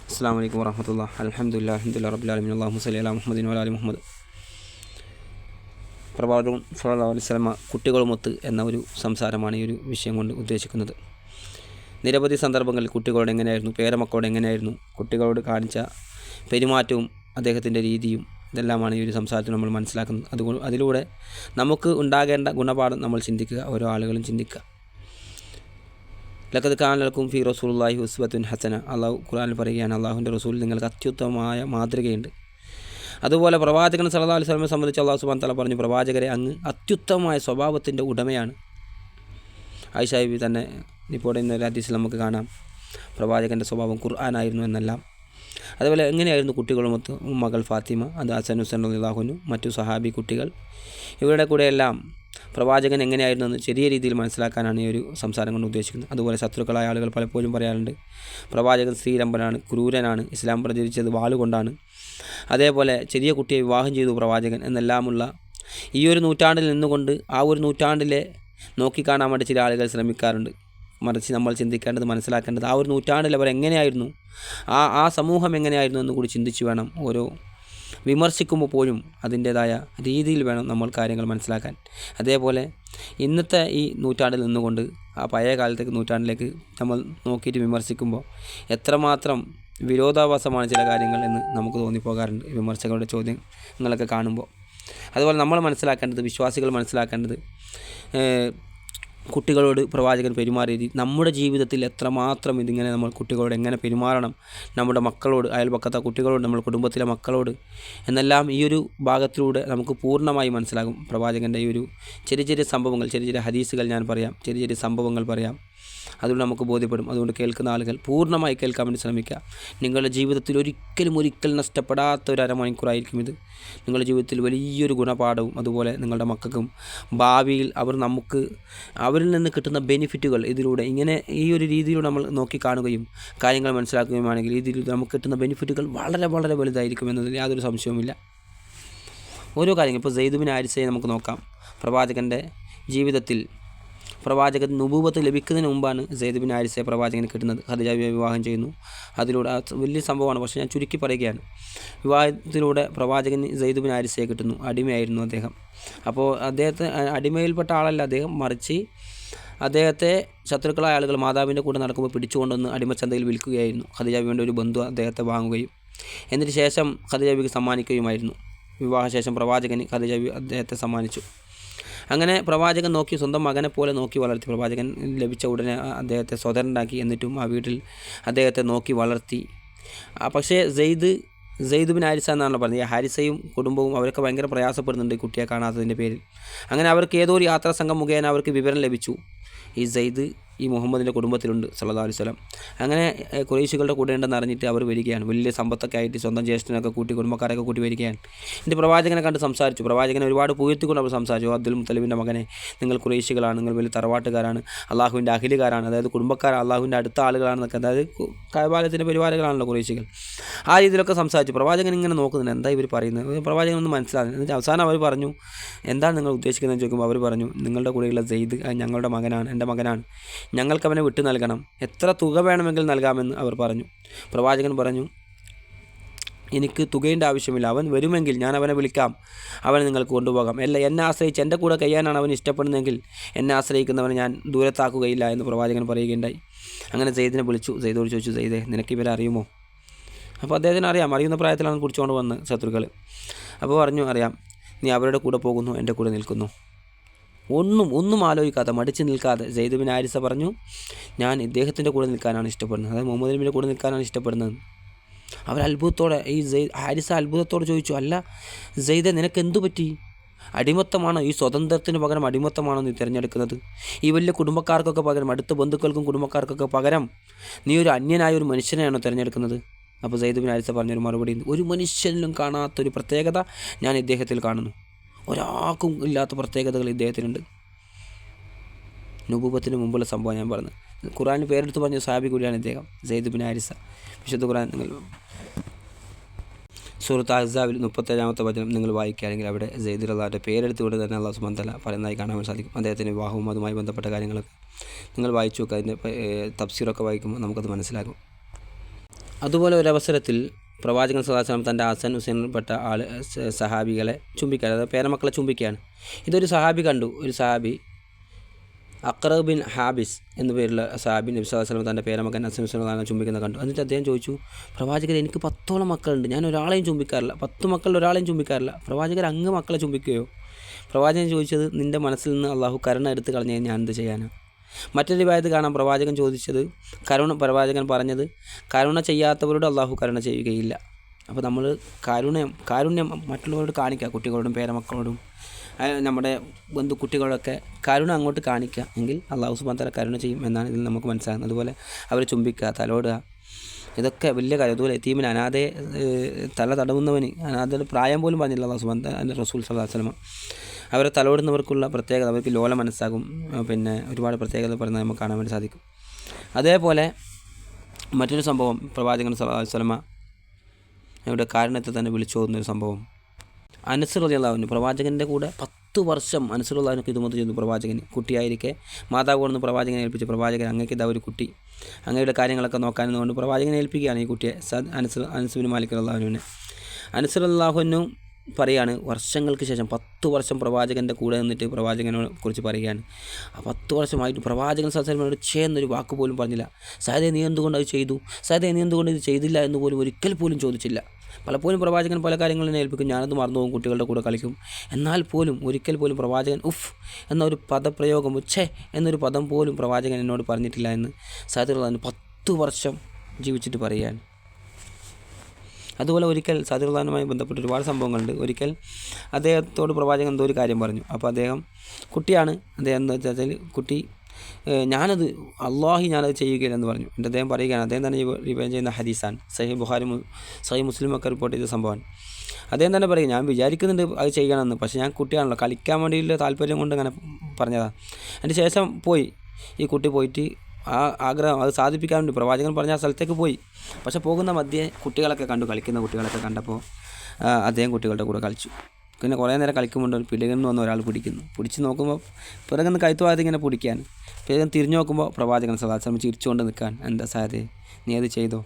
അസ്സലാമു അലൈക്കും വറഹ്മത്തുള്ളാഹി അൽഹംദുലില്ലാഹി റബ്ബിൽ ആലമീൻ അല്ലാഹുമ്മ സ്വല്ലി അലാ മുഹമ്മദിൻ വഅലാ ആലി മുഹമ്മദ്. പ്രവാചകൻ സ്വല്ലല്ലാഹു അലൈഹി വസല്ലമ കുട്ടികളുമൊത്ത് എന്ന ഒരു സംസാരമാണ് ഈ ഒരു വിഷയം കൊണ്ട് ഉദ്ദേശിക്കുന്നത്. നിരവധി സന്ദർഭങ്ങളിൽ കുട്ടികളോട് എങ്ങനെയായിരുന്നു, പേരമക്കളോട് എങ്ങനെയായിരുന്നു, കുട്ടികളോട് കാണിച്ച പെരുമാറ്റവും അദ്ദേഹത്തിൻ്റെ രീതിയും ഇതെല്ലാമാണ് ഈ ഒരു സംസാരത്തിൽ നമ്മൾ മനസ്സിലാക്കുന്നത്. അതുകൊണ്ട് അതിലൂടെ നമുക്ക് ഉണ്ടാകേണ്ട ഗുണപാഠം നമ്മൾ ചിന്തിക്കുക, ഓരോ ആളുകളും ചിന്തിക്കുക. ലഖദ് കാന ലക്കും ഫീ റസൂലുള്ളാഹി ഉസ്വത്തുൻ ഹസന, അള്ളാഹു ഖുർആനിൽ പറയുകയാണ്, അള്ളാഹുവിൻ്റെ റസൂൽ നിങ്ങൾക്ക് അത്യുത്തമമായ മാതൃകയുണ്ട്. അതുപോലെ പ്രവാചകൻ സല്ലല്ലാഹു അലൈഹി വസല്ലമയെ സംബന്ധിച്ച് അള്ളാഹു സുബ്ഹാനഹു വ തആല പറഞ്ഞു, പ്രവാചകരെ അങ്ങ് അത്യുത്തമമായ സ്വഭാവത്തിൻ്റെ ഉടമയാണ്. ആയിഷ ബീവി തന്നെ ഇപ്പോൾ ഇന്നൊരു ഹദീസിൽ നമുക്ക് കാണാം പ്രവാചകൻ്റെ സ്വഭാവം ഖുർആനായിരുന്നു എന്നെല്ലാം. അതുപോലെ എങ്ങനെയായിരുന്നു കുട്ടികളുമൊത്ത് മകൾ ഫാത്തിമ, അത് ഹസൻ ഹുസൈൻ റളിയല്ലാഹു അൻഹു, മറ്റു സഹാബി കുട്ടികൾ, ഇവരുടെ കൂടെയെല്ലാം പ്രവാചകൻ എങ്ങനെയായിരുന്നെന്ന് ചെറിയ രീതിയിൽ മനസ്സിലാക്കാനാണ് ഈ ഒരു സംസാരം കൊണ്ട് ഉദ്ദേശിക്കുന്നത്. അതുപോലെ ശത്രുക്കളായ ആളുകൾ പലപ്പോഴും പറയാറുണ്ട് പ്രവാചകൻ സ്ത്രീരംഭനാണ്, ക്രൂരനാണ്, ഇസ്ലാം പ്രചരിച്ചത് വാളുകൊണ്ടാണ്, അതേപോലെ ചെറിയ കുട്ടിയെ വിവാഹം ചെയ്തു പ്രവാചകൻ എന്നെല്ലാമുള്ള ഈ ഒരു നൂറ്റാണ്ടിൽ നിന്നുകൊണ്ട് ആ ഒരു നൂറ്റാണ്ടിലെ നോക്കിക്കാണാൻ വേണ്ടി ചില ആളുകൾ ശ്രമിക്കാറുണ്ട്. മറിച്ച് നമ്മൾ ചിന്തിക്കേണ്ടത്, മനസ്സിലാക്കേണ്ടത് ആ ഒരു നൂറ്റാണ്ടിൽ അവർ എങ്ങനെയായിരുന്നു, ആ സമൂഹം എങ്ങനെയായിരുന്നു എന്ന് കൂടി ചിന്തിച്ച് വേണം ഓരോ വിമർശിക്കുമ്പോൾ പോലും അതിൻ്റേതായ രീതിയിൽ വേണം നമ്മൾ കാര്യങ്ങൾ മനസ്സിലാക്കാൻ. അതേപോലെ ഇന്നത്തെ ഈ നൂറ്റാണ്ടിൽ നിന്നുകൊണ്ട് ആ പഴയ കാലത്തേക്ക് നൂറ്റാണ്ടിലേക്ക് നമ്മൾ നോക്കിയിട്ട് വിമർശിക്കുമ്പോൾ എത്രമാത്രം വിരോധാഭാസമാണ് ചില കാര്യങ്ങൾ എന്ന് നമുക്ക് തോന്നിപ്പോകാറുണ്ട് വിമർശകരുടെ ചോദ്യങ്ങളൊക്കെ കാണുമ്പോൾ. അതുപോലെ നമ്മൾ മനസ്സിലാക്കേണ്ടത്, വിശ്വാസികൾ മനസ്സിലാക്കേണ്ടത്, കുട്ടികളോട് പ്രവാചകൻ പെരുമാറിയ രീതി നമ്മുടെ ജീവിതത്തിൽ എത്രമാത്രം ഇതിങ്ങനെ നമ്മൾ കുട്ടികളോട് എങ്ങനെ പെരുമാറണം, നമ്മുടെ മക്കളോട്, അയൽപക്കത്തെ കുട്ടികളോട്, നമ്മുടെ കുടുംബത്തിലെ മക്കളോട് എന്നെല്ലാം ഈ ഒരു ഭാഗത്തിലൂടെ നമുക്ക് പൂർണ്ണമായി മനസ്സിലാകും. പ്രവാചകൻ്റെ ഈ ഒരു ചെറിയ ചെറിയ സംഭവങ്ങൾ, ചെറിയ ചെറിയ ഹദീസുകൾ ഞാൻ പറയാം, ചെറിയ ചെറിയ സംഭവങ്ങൾ പറയാം, അതുകൊണ്ട് നമുക്ക് ബോധ്യപ്പെടും. അതുകൊണ്ട് കേൾക്കുന്ന ആളുകൾ പൂർണ്ണമായി കേൾക്കാൻ വേണ്ടി ശ്രമിക്കുക. നിങ്ങളുടെ ജീവിതത്തിൽ ഒരിക്കൽ നഷ്ടപ്പെടാത്ത ഒരു അരമണിക്കൂറായിരിക്കും ഇത്. നിങ്ങളുടെ ജീവിതത്തിൽ വലിയൊരു ഗുണപാഠവും അതുപോലെ നിങ്ങളുടെ മക്കൾക്കും ഭാവിയിൽ അവരിൽ നിന്ന് കിട്ടുന്ന ബെനിഫിറ്റുകൾ ഇതിലൂടെ ഇങ്ങനെ ഈ ഒരു രീതിയിലൂടെ നമ്മൾ നോക്കിക്കാണുകയും കാര്യങ്ങൾ മനസ്സിലാക്കുകയുമാണെങ്കിൽ ഇതിൽ നമുക്ക് കിട്ടുന്ന ബെനിഫിറ്റുകൾ വളരെ വളരെ വലുതായിരിക്കും എന്നതിൽ യാതൊരു സംശയവുമില്ല. ഓരോ കാര്യങ്ങൾ ഇപ്പോൾ സെയ്ദ് ബിൻ ഹാരിസയെ നമുക്ക് നോക്കാം. പ്രവാചകൻ്റെ ജീവിതത്തിൽ പ്രവാചകൻ നുബൂവത്ത് ലഭിക്കുന്നതിന് മുമ്പാണ് സെയ്ദ് ബിൻ ഹാരിസയെ പ്രവാചകന് കിട്ടുന്നത്. ഖദീജ വിവാഹം ചെയ്യുന്നു. അതിലൂടെ വലിയ സംഭവമാണ്, പക്ഷേ ഞാൻ ചുരുക്കി പറയുകയാണ്. വിവാഹത്തിലൂടെ പ്രവാചകന് സെയ്ദ് ബിൻ ഹാരിസയെ കിട്ടുന്നു. അടിമയായിരുന്നു അദ്ദേഹം. അപ്പോൾ അദ്ദേഹത്തെ അടിമയിൽപ്പെട്ട ആളല്ല അദ്ദേഹം, മറിച്ച് അദ്ദേഹത്തെ ശത്രുക്കളായ ആളുകൾ മാതാവിൻ്റെ കൂടെ നടക്കുമ്പോൾ പിടിച്ചുകൊണ്ടുവന്ന് അടിമച്ചന്തയിൽ വിൽക്കുകയായിരുന്നു. ഖദീജ ബീവിയുടെ ഒരു ബന്ധു അദ്ദേഹത്തെ വാങ്ങുകയും എന്നിട്ട് ശേഷം ഖദീജ ബീവിക്ക് സമ്മാനിക്കുകയുമായിരുന്നു. വിവാഹശേഷം പ്രവാചകന് ഖദീജ ബീവി അദ്ദേഹത്തെ സമ്മാനിച്ചു. അങ്ങനെ പ്രവാചകൻ നോക്കി, സ്വന്തം മകനെ പോലെ നോക്കി വളർത്തി. പ്രവാചകൻ ലഭിച്ച ഉടനെ അദ്ദേഹത്തെ സ്വതന്ത്രനാക്കി, എന്നിട്ടും ആ വീട്ടിൽ അദ്ദേഹത്തെ നോക്കി വളർത്തി. പക്ഷേ സെയ്ദ് ബിൻ ഹാരിസ എന്നാണല്ലോ പറഞ്ഞത്. ഈ ഹാരിസയും കുടുംബവും അവരൊക്കെ ഭയങ്കര പ്രയാസപ്പെടുന്നുണ്ട് ഈ കുട്ടിയെ കാണാത്തതിൻ്റെ പേരിൽ. അങ്ങനെ അവർക്ക് ഏതോ ഒരു യാത്രാ സംഘം മുഖേന അവർക്ക് വിവരം ലഭിച്ചു, ഈ സെയ്ദ് ഈ മുഹമ്മദിൻ്റെ കുടുംബത്തിലുണ്ട് സല്ലല്ലാഹു അലൈഹി വസല്ലം. അങ്ങനെ ഖുറൈശികളുടെ കൂടെ ഉണ്ടെന്ന് അറിഞ്ഞിട്ട് അവർ വരികയാണ്. വലിയ സമ്പത്തൊക്കെ ആയിട്ട് സ്വന്തം ജ്യേഷ്ഠനൊക്കെ കൂട്ടി, കുടുംബക്കാരൊക്കെ കൂട്ടി വരികയാണ്. എൻ്റെ പ്രവാചകനെ കണ്ട് സംസാരിച്ചു. പ്രവാചകനെ ഒരുപാട് പുകഴ്ത്തിക്കൊണ്ട് അവർ സംസാരിച്ചു. അബ്ദുൽ മുത്തലിബിൻ്റെ മകനെ, നിങ്ങൾ ഖുറൈശികളാണ്, നിങ്ങൾ വലിയ തറവാട്ടുകാരാണ്, അള്ളാഹുവിൻ്റെ അഹിലുകാരാണ്, അതായത് കുടുംബക്കാരാണ്, അള്ളാഹുവിൻ്റെ അടുത്ത ആളുകളാണെന്നൊക്കെ, അതായത് കഅബാലയത്തിൻ്റെ പരിപാടികളാണല്ലോ ഖുറൈശികൾ. ആ രീതിയിലൊക്കെ സംസാരിച്ചു. പ്രവാചകൻ ഇങ്ങനെ നോക്കുന്നുണ്ട്, എന്താ ഇവർ പറയുന്നത്, പ്രവാചകൻ ഒന്നും മനസ്സിലാകുന്നില്ല. എന്നിട്ട് അവസാനം അവർ പറഞ്ഞു, എന്താണ് നിങ്ങൾ ഉദ്ദേശിക്കുന്നതെന്ന് ചോദിക്കുമ്പോൾ അവർ പറഞ്ഞു, നിങ്ങളുടെ കൂടെയുള്ള സെയ്ദ് ഞങ്ങളുടെ മകനാണ്, എൻ്റെ മകനാണ്, ഞങ്ങൾക്ക് അവനെ വിട്ടു നൽകണം, എത്ര തുക വേണമെങ്കിൽ നൽകാമെന്ന് അവർ പറഞ്ഞു. പ്രവാചകൻ പറഞ്ഞു, എനിക്ക് തുകയുടെ ആവശ്യമില്ല, അവൻ വരുമെങ്കിൽ ഞാൻ അവനെ വിളിക്കാം, അവനെ നിങ്ങൾക്ക് കൊണ്ടുപോകാം. എന്നെ ആശ്രയിച്ച് എൻ്റെ കൂടെ കഴിയാനാണ് അവൻ ഇഷ്ടപ്പെടുന്നതെങ്കിൽ എന്നെ ആശ്രയിക്കുന്നവനെ ഞാൻ ദൂരത്താക്കുകയില്ല എന്ന് പ്രവാചകൻ പറയുകയുണ്ടായി. അങ്ങനെ സെയ്ദിനെ വിളിച്ചു. സെയ്ദോട് ചോദിച്ചു, സെയ്ദേ നിനക്ക് ഇവരെ അറിയുമോ? അപ്പോൾ അദ്ദേഹത്തിന് അറിയാം, അറിയുന്ന പ്രായത്തിലാണ് കുടിച്ചുകൊണ്ട് വന്ന് ശത്രുക്കൾ. അപ്പോൾ പറഞ്ഞു, അറിയാം, നീ അവരുടെ കൂടെ പോകുന്നു, എൻ്റെ കൂടെ നിൽക്കുന്നു. ഒന്നും ആലോചിക്കാതെ, മടിച്ച് നിൽക്കാതെ സെയ്ദ് ബിൻ ഹാരിസ പറഞ്ഞു, ഞാൻ ഇദ്ദേഹത്തിൻ്റെ കൂടെ നിൽക്കാനാണ് ഇഷ്ടപ്പെടുന്നത്, അതായത് മുഹമ്മദ് നബിയുടെ കൂടെ നിൽക്കാനാണ് ഇഷ്ടപ്പെടുന്നത്. അവർ അത്ഭുതത്തോടെ, ഈ ഹാരിസ അത്ഭുതത്തോടെ ചോദിച്ചു, അല്ല സെയ്ദെ നിനക്ക് എന്തു പറ്റി? അടിമത്തമാണോ, ഈ സ്വതന്ത്രത്തിന് പകരം അടിമത്തമാണോ നീ തിരഞ്ഞെടുക്കുന്നത്? ഈ വലിയ കുടുംബക്കാർക്കൊക്കെ പകരം, അടുത്ത ബന്ധുക്കൾക്കും കുടുംബക്കാർക്കൊക്കെ പകരം നീ ഒരു അന്യനായ ഒരു മനുഷ്യനെയാണോ തിരഞ്ഞെടുക്കുന്നത്? അപ്പോൾ സെയ്ദ് ബിൻ ഹാരിസ പറഞ്ഞൊരു മറുപടി, ഒരു മനുഷ്യനിലും കാണാത്തൊരു പ്രത്യേകത ഞാൻ ഇദ്ദേഹത്തിൽ കാണുന്നു, ഒരാൾക്കും ഇല്ലാത്ത പ്രത്യേകതകൾ ഇദ്ദേഹത്തിനുണ്ട്. നുബൂവത്തിന് മുമ്പുള്ള സംഭവം ഞാൻ പറഞ്ഞത്. ഖുർആനിൽ പേരെടുത്ത് പറഞ്ഞ സഹാബി കൂടിയാണ് ഇദ്ദേഹം, സെയ്ദ് ബിൻ ഹാരിസ. വിശുദ്ധ ഖുർആൻ നിങ്ങൾ സൂറത്ത് അഹ്സാബിൽ 37-ാമത്തെ വചനം നിങ്ങൾ വായിക്കുകയാണെങ്കിൽ അവിടെ സെയ്ദ് റളിയല്ലാഹുവിൻ്റെ പേരെടുത്തുകൊണ്ട് തന്നെ അല്ലാഹു സുബ്ഹാനഹു വ തആല പറയുന്നതായി കാണാൻ സാധിക്കും. അദ്ദേഹത്തിൻ്റെ വിവാഹവും അതുമായി ബന്ധപ്പെട്ട കാര്യങ്ങളൊക്കെ നിങ്ങൾ വായിച്ചു നോക്കുക. അതിൻ്റെ തഫ്സീറൊക്കെ വായിക്കുമ്പോൾ നമുക്കത് മനസ്സിലാകും. അതുപോലെ ഒരവസരത്തിൽ പ്രവാചകൻ സ്വല്ലല്ലാഹു അലൈഹി വസല്ലം തൻ്റെ ഹസൻ ഹുസൈനിൽപ്പെട്ട സഹാബികളെ ചുംബിക്കാൻ, അതായത് പേരമക്കളെ ചുംബിക്കുകയാണ്. ഇതൊരു സഹാബി കണ്ടു. ഒരു സഹാബി അഖ്റ ബിൻ ഹാബിസ് എന്നു പേരുള്ള സഹാബി നബി സ്വല്ലല്ലാഹു അലൈഹി വസല്ലം തൻ്റെ പേരമകൻ ഹസൻ ഹുസൈനെ ചുംബിക്കുന്നത് കണ്ടു. എന്നിട്ട് അദ്ദേഹം ചോദിച്ചു, പ്രവാചകരെ, എനിക്ക് 10ഓളം മക്കളുണ്ട്, ഞാൻ ഒരാളെയും ചുംബിക്കാറില്ല, 10 മക്കളിൽ ഒരാളെയും ചുംബിക്കാറില്ല, പ്രവാചകർ അങ്ങ് മക്കളെ ചുംബിക്കുകയോ? പ്രവാചകൻ ചോദിച്ചത്, നിൻ്റെ മനസ്സിൽ നിന്ന് അള്ളാഹു കരുണ എടുത്ത് കളഞ്ഞാൽ ഞാൻ എന്ത് ചെയ്യാനാണ്? മറ്റൊരു റിവായത്ത് കാണാം, പ്രവാചകൻ ചോദിച്ചത് പ്രവാചകൻ പറഞ്ഞത്, കരുണ ചെയ്യാത്തവരോട് അള്ളാഹു കരുണ ചെയ്യുകയില്ല. അപ്പോൾ നമ്മൾ കാരുണ്യം മറ്റുള്ളവരോട് കാണിക്കുക, കുട്ടികളോടും പേരമക്കളോടും നമ്മുടെ കുട്ടികളൊക്കെ കരുണ അങ്ങോട്ട് കാണിക്കുക, എങ്കിൽ അള്ളാഹു സുബ്ഹാനഹു വ തആല കരുണ ചെയ്യും എന്നാണ് ഇതിൽ നമുക്ക് മനസ്സിലാകുന്നത്. അതുപോലെ അവരെ ചുംബിക്കുക, തലോടുക, ഇതൊക്കെ വലിയ കാര്യം. അതുപോലെ യതീമിന്, അനാഥയെ തല തടവുന്നവന്, അനാഥയുടെ പ്രായം പോലും പറഞ്ഞില്ല അള്ളാഹു സുബ്ഹാനഹു വ തആല, റസൂൽ സ്വല്ലല്ലാഹു അലൈഹി വസല്ലം. അവരെ തലോടുന്നവർക്കുള്ള പ്രത്യേകത, അവർക്ക് ലോല മനസ്സാകും, പിന്നെ ഒരുപാട് പ്രത്യേകത പറയുന്നത് നമുക്ക് കാണാൻ വേണ്ടി സാധിക്കും. അതേപോലെ മറ്റൊരു സംഭവം, പ്രവാചകൻ സ്വല്ലല്ലാഹു അലൈഹി വസല്ലം അവരുടെ കാരുണ്യത്തെ തന്നെ വിളിച്ചു പോകുന്നൊരു സംഭവം. അനസ് റളിയല്ലാഹു അൻഹു പ്രവാചകൻ്റെ കൂടെ 10 വർഷം അനസ് റളിയല്ലാഹു അൻഹു ഖിദ്മത്ത് ചെയ്തു. പ്രവാചകന് കുട്ടിയായിരിക്കെ മാതാവ് കൊണ്ടു പ്രവാചകനെ ഏൽപ്പിച്ചു. പ്രവാചകൻ, അങ്ങേക്ക് ഇതാ ഒരു കുട്ടി, അങ്ങയുടെ കാര്യങ്ങളൊക്കെ നോക്കാനെന്നുകൊണ്ട് പ്രവാചകനെ ഏൽപ്പിക്കുകയാണ് ഈ കുട്ടിയെ, അനസ് ബിൻ മാലിക് റളിയല്ലാഹു അൻഹുവിനെ. അനസ് റളിയല്ലാഹു അൻഹു പറയുകയാണ്, വർഷങ്ങൾക്ക് ശേഷം 10 വർഷം പ്രവാചകൻ്റെ കൂടെ നിന്നിട്ട് പ്രവാചകനെ കുറിച്ച് പറയുകയാണ്. ആ 10 വർഷമായിട്ട് പ്രവാചകൻ സ്വല്ലല്ലാഹു അലൈഹി വസല്ലം ചെയ്യുന്നൊരു വാക്ക് പോലും പറഞ്ഞില്ല. സഹദേ, നീ എന്തുകൊണ്ട് അത് ചെയ്തു? സഹദേ, നീ എന്തുകൊണ്ട് ഇത് ചെയ്തില്ല എന്ന് പോലും ഒരിക്കൽ പോലും ചോദിച്ചില്ല. പലപ്പോഴും പ്രവാചകൻ പല കാര്യങ്ങളും ഏൽപ്പിക്കും, ഞാനത് മറന്നു പോകും, കുട്ടികളുടെ കൂടെ കളിക്കും. എന്നാൽ പോലും ഒരിക്കൽ പോലും പ്രവാചകൻ ഉഫ് എന്നൊരു പദപ്രയോഗം, ഛേ എന്നൊരു പദം പോലും പ്രവാചകൻ എന്നോട് പറഞ്ഞിട്ടില്ല എന്ന് സഹദ് 10 വർഷം ജീവിച്ചിട്ട് പറയുകയാണ്. അതുപോലെ ഒരിക്കൽ സഹദുള്ളാനുമായി ബന്ധപ്പെട്ട് ഒരുപാട് സംഭവങ്ങളുണ്ട്. ഒരിക്കൽ അദ്ദേഹത്തോട് പ്രവാചകൻ എന്തോ ഒരു കാര്യം പറഞ്ഞു. അപ്പോൾ അദ്ദേഹം കുട്ടിയാണ്, അദ്ദേഹം എന്താ വെച്ചാൽ കുട്ടി, ഞാനത് ചെയ്യുകയില്ലെന്ന് പറഞ്ഞു. എന്നിട്ട് അദ്ദേഹം പറയുകയാണ്, അദ്ദേഹം തന്നെ റിവൈൻഡ് ചെയ്യുന്ന ഹദീസാണ്, സഹീഹ് മുസ്ലിം ഒക്കെ റിപ്പോർട്ട് ചെയ്ത സംഭവമാണ്. അദ്ദേഹം തന്നെ പറയും, ഞാൻ വിചാരിക്കുന്നുണ്ട് അത് ചെയ്യണമെന്ന്, പക്ഷേ ഞാൻ കുട്ടിയാണല്ലോ, കളിക്കാൻ വേണ്ടിയുള്ള താല്പര്യം കൊണ്ട് അങ്ങനെ പറഞ്ഞതാണ്. അതിന് ശേഷം ഈ കുട്ടി പോയിട്ട് ആ ആഗ്രഹം അത് സാധിപ്പിക്കാൻ വേണ്ടി പ്രവാചകൻ പറഞ്ഞ ആ സ്ഥലത്തേക്ക് പോയി. പക്ഷേ പോകുന്ന മധ്യേ കുട്ടികളൊക്കെ കണ്ടു, കളിക്കുന്ന കുട്ടികളൊക്കെ കണ്ടപ്പോൾ അദ്ദേഹം കുട്ടികളുടെ കൂടെ കളിച്ചു. പിന്നെ കുറേ നേരം കളിക്കുമ്പോൾ പിടികന്ന് വന്ന് ഒരാൾ പിടിച്ച് നോക്കുമ്പോൾ പിറകുന്ന് കയറ്റുവാതെ ഇങ്ങനെ പിടിക്കാൻ, പിറകുന്ന് തിരിഞ്ഞു നോക്കുമ്പോൾ പ്രവാചകൻ സ്വല്ലല്ലാഹു അലൈഹി വസല്ലം ചിരിച്ചുകൊണ്ട് നിൽക്കാൻ, എന്താ സഹദേ നീ അത് ചെയ്തോ?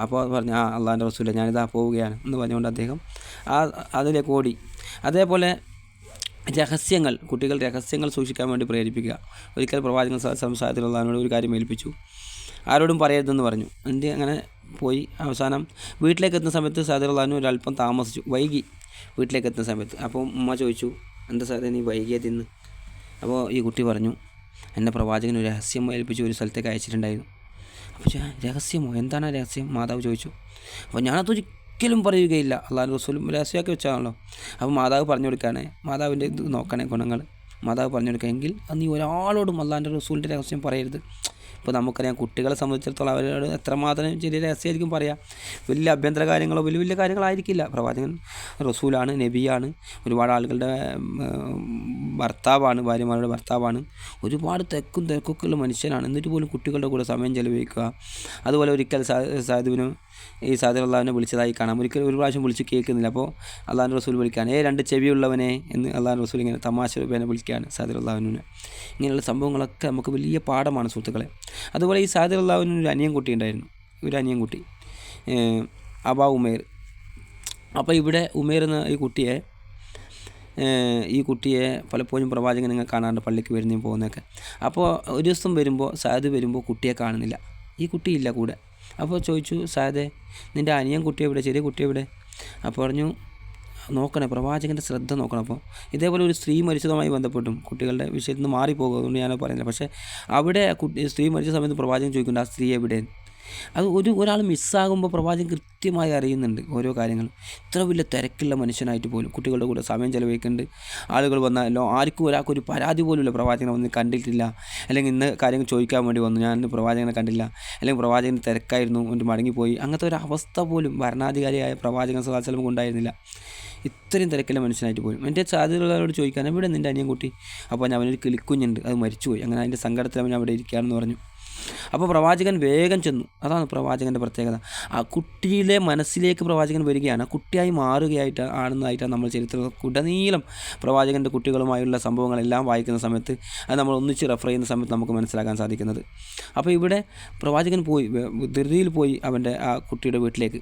അപ്പോൾ പറഞ്ഞു, അള്ളാഹുവിൻ്റെ റസൂലേ, ഞാനിതാ പോവുകയാണ് എന്ന് പറഞ്ഞുകൊണ്ട് അദ്ദേഹം അതിലേക്ക് ഓടി. അതേപോലെ കുട്ടികൾ രഹസ്യങ്ങൾ സൂക്ഷിക്കാൻ വേണ്ടി പ്രേരിപ്പിക്കുക. ഒരിക്കൽ പ്രവാചകൻ സഹദുള്ളാഹിനോട് ഒരു കാര്യം ഏൽപ്പിച്ചു, ആരോടും പറയരുതെന്ന് പറഞ്ഞു. എന്നിട്ട് അങ്ങനെ പോയി. അവസാനം വീട്ടിലേക്ക് എത്തുന്ന സമയത്ത് സഹദുള്ളാഹിന് ഒരല്പം താമസിച്ചു, വൈകി വീട്ടിലേക്ക് എത്തുന്ന സമയത്ത്. അപ്പോൾ ഉമ്മ ചോദിച്ചു, എന്താ സഹദേ നീ വൈകിയതെന്ന്? അപ്പോൾ ഈ കുട്ടി പറഞ്ഞു, എന്നെ പ്രവാചകൻ ഒരു രഹസ്യം ഏൽപ്പിച്ച് ഒരു സ്ഥലത്തേക്ക് അയച്ചിട്ടുണ്ടായിരുന്നു. അപ്പോൾ രഹസ്യമോ? എന്താണ് രഹസ്യം? മാതാവ് ചോദിച്ചു. അപ്പോൾ ഞാനതൊരിക്കലും പറയുകയില്ല, അള്ളാഹു റസൂലും രഹസ്യമാക്കി വെച്ചാണല്ലോ. അപ്പോൾ മാതാവ് പറഞ്ഞു കൊടുക്കുകയാണ്, മാതാവിൻ്റെ ഇത് നോക്കണേ ഗുണങ്ങൾ. മാതാവ് പറഞ്ഞു കൊടുക്കുക, എങ്കിൽ നീ ഒരാളോടും അള്ളാഹിൻ്റെ റസൂലിൻ്റെ രഹസ്യം പറയരുത്. ഇപ്പോൾ നമുക്കറിയാം, കുട്ടികളെ സംബന്ധിച്ചിടത്തോളം അവരോട് എത്രമാത്രം ചെറിയ രഹസ്യമായിരിക്കും പറയാം. വലിയ അഭ്യന്തര കാര്യങ്ങളോ വലിയ കാര്യങ്ങളായിരിക്കില്ല. പ്രവാചകൻ റസൂലാണ്, നബിയാണ്, ഒരുപാട് ആളുകളുടെ ഭർത്താവാണ്, ഭാര്യമാരുടെ ഭർത്താവാണ്, ഒരുപാട് തിരക്കൊക്കെ ഉള്ള മനുഷ്യനാണ്. എന്നിട്ട് പോലും കുട്ടികളുടെ കൂടെ സമയം ചെലവഴിക്കുക. അതുപോലെ ഒരിക്കൽ സഹദുവിനും ഈ സഹദുള്ളാഹിനെ വിളിച്ചതായി കാണാം. ഒരു പ്രാവശ്യം വിളിച്ച് കേൾക്കുന്നില്ല. അപ്പോൾ അള്ളാഹുവിൻ്റെ റസൂൽ വിളിക്കുകയാണ്, 2 ചെവിയുള്ളവനെ എന്ന് അള്ളാഹുവിൻ്റെ റസൂൽ ഇങ്ങനെ തമാശ രൂപേണ വിളിക്കുകയാണ് സഹദുള്ളാഹിനെ. ഇങ്ങനെയുള്ള സംഭവങ്ങളൊക്കെ നമുക്ക് വലിയ പാഠമാണ് സുഹൃത്തുക്കളെ. അതുപോലെ ഈ സഹദുള്ളാഹിന് ഒരു അനിയൻ കുട്ടി ഉണ്ടായിരുന്നു, അബാ ഉമേർ. അപ്പോൾ ഇവിടെ ഉമേർ എന്ന ഈ കുട്ടിയെ പലപ്പോഴും പ്രവാചകൻ നിങ്ങൾ കാണാറുണ്ട്, പള്ളിക്ക് വരുന്നതും പോകുന്നതൊക്കെ. അപ്പോൾ ഒരു ദിവസം സഹദ് വരുമ്പോൾ കുട്ടിയെ കാണുന്നില്ല, ഈ കുട്ടിയില്ല കൂടെ. അപ്പോൾ ചോദിച്ചു, സഹദേ നിൻ്റെ അനിയൻ കുട്ടി എവിടെ, ചെറിയ കുട്ടി എവിടെ? അപ്പോൾ പറഞ്ഞു, നോക്കണേ, പ്രവാചകൻ്റെ ശ്രദ്ധ നോക്കണം. അപ്പോൾ ഇതേപോലെ ഒരു സ്ത്രീ മരിച്ചതുമായി ബന്ധപ്പെട്ടും കുട്ടികളുടെ വിഷയത്തിൽ നിന്ന് മാറിപ്പോകും, അതുകൊണ്ട് ഞാൻ പറയുന്നില്ല. പക്ഷേ അവിടെ സ്ത്രീ മരിച്ച സമയത്ത് പ്രവാചകൻ ചോദിക്കുന്നുണ്ട്, ആ സ്ത്രീ എവിടെ? അത് ഒരാൾ മിസ്സാകുമ്പോൾ പ്രവാചകൻ കൃത്യമായി അറിയുന്നുണ്ട് ഓരോ കാര്യങ്ങളും. ഇത്ര വലിയ തിരക്കുള്ള മനുഷ്യനായിട്ട് പോലും കുട്ടികളുടെ കൂടെ സമയം ചിലവഴിക്കുന്നുണ്ട്. ആളുകൾ വന്നാലോ ആർക്കും ഒരാൾക്കൊരു പരാതി പോലുമില്ല, പ്രവാചകനെ വന്ന് കണ്ടിട്ടില്ല, അല്ലെങ്കിൽ ഇന്ന് കാര്യങ്ങൾ ചോദിക്കാൻ വേണ്ടി വന്നു, ഞാൻ പ്രവാചകനെ കണ്ടില്ല, അല്ലെങ്കിൽ പ്രവാചകൻ തിരക്കായിരുന്നു എന്നിട്ട് മടങ്ങിപ്പോയി, അങ്ങനത്തെ ഒരു അവസ്ഥ പോലും ഭരണാധികാരിയായ പ്രവാചകൻ സ്വല്ലല്ലാഹു അലൈഹി വസല്ലം ഉണ്ടായിരുന്നില്ല. ഇത്രയും തിരക്കുള്ള മനുഷ്യനായിട്ട് പോലും. എൻ്റെ സാധ്യതയുള്ളവരോട് ചോദിക്കാൻ, എവിടെ നിൻ്റെ അനിയൻ കുട്ടി? അപ്പോൾ അവനൊരു കിളിക്കുഞ്ഞുണ്ട്, അത് മരിച്ചുപോയി, അങ്ങനെ അതിൻ്റെ സങ്കടത്തിൽ അവൻ അവിടെ ഇരിക്കുകയാണെന്ന് പറഞ്ഞു. അപ്പോൾ പ്രവാചകൻ വേഗം ചെന്നു. അതാണ് പ്രവാചകൻ്റെ പ്രത്യേകത. ആ കുട്ടിയിലെ മനസ്സിലേക്ക് പ്രവാചകൻ വരികയാണ്. കുട്ടിയായി ആണെന്നതായിട്ടാണ് നമ്മൾ ചരിത്രത്തിൽ ഉടനീളം പ്രവാചകൻ്റെ കുട്ടികളുമായുള്ള സംഭവങ്ങളെല്ലാം വായിക്കുന്ന സമയത്ത് അത് നമ്മൾ ഒന്നിച്ച് റെഫർ ചെയ്യുന്ന സമയത്ത് നമുക്ക് മനസ്സിലാക്കാൻ സാധിക്കുന്നത്. അപ്പോൾ ഇവിടെ പ്രവാചകൻ പോയി, ധൃതിയിൽ പോയി അവൻ്റെ ആ കുട്ടിയുടെ വീട്ടിലേക്ക്.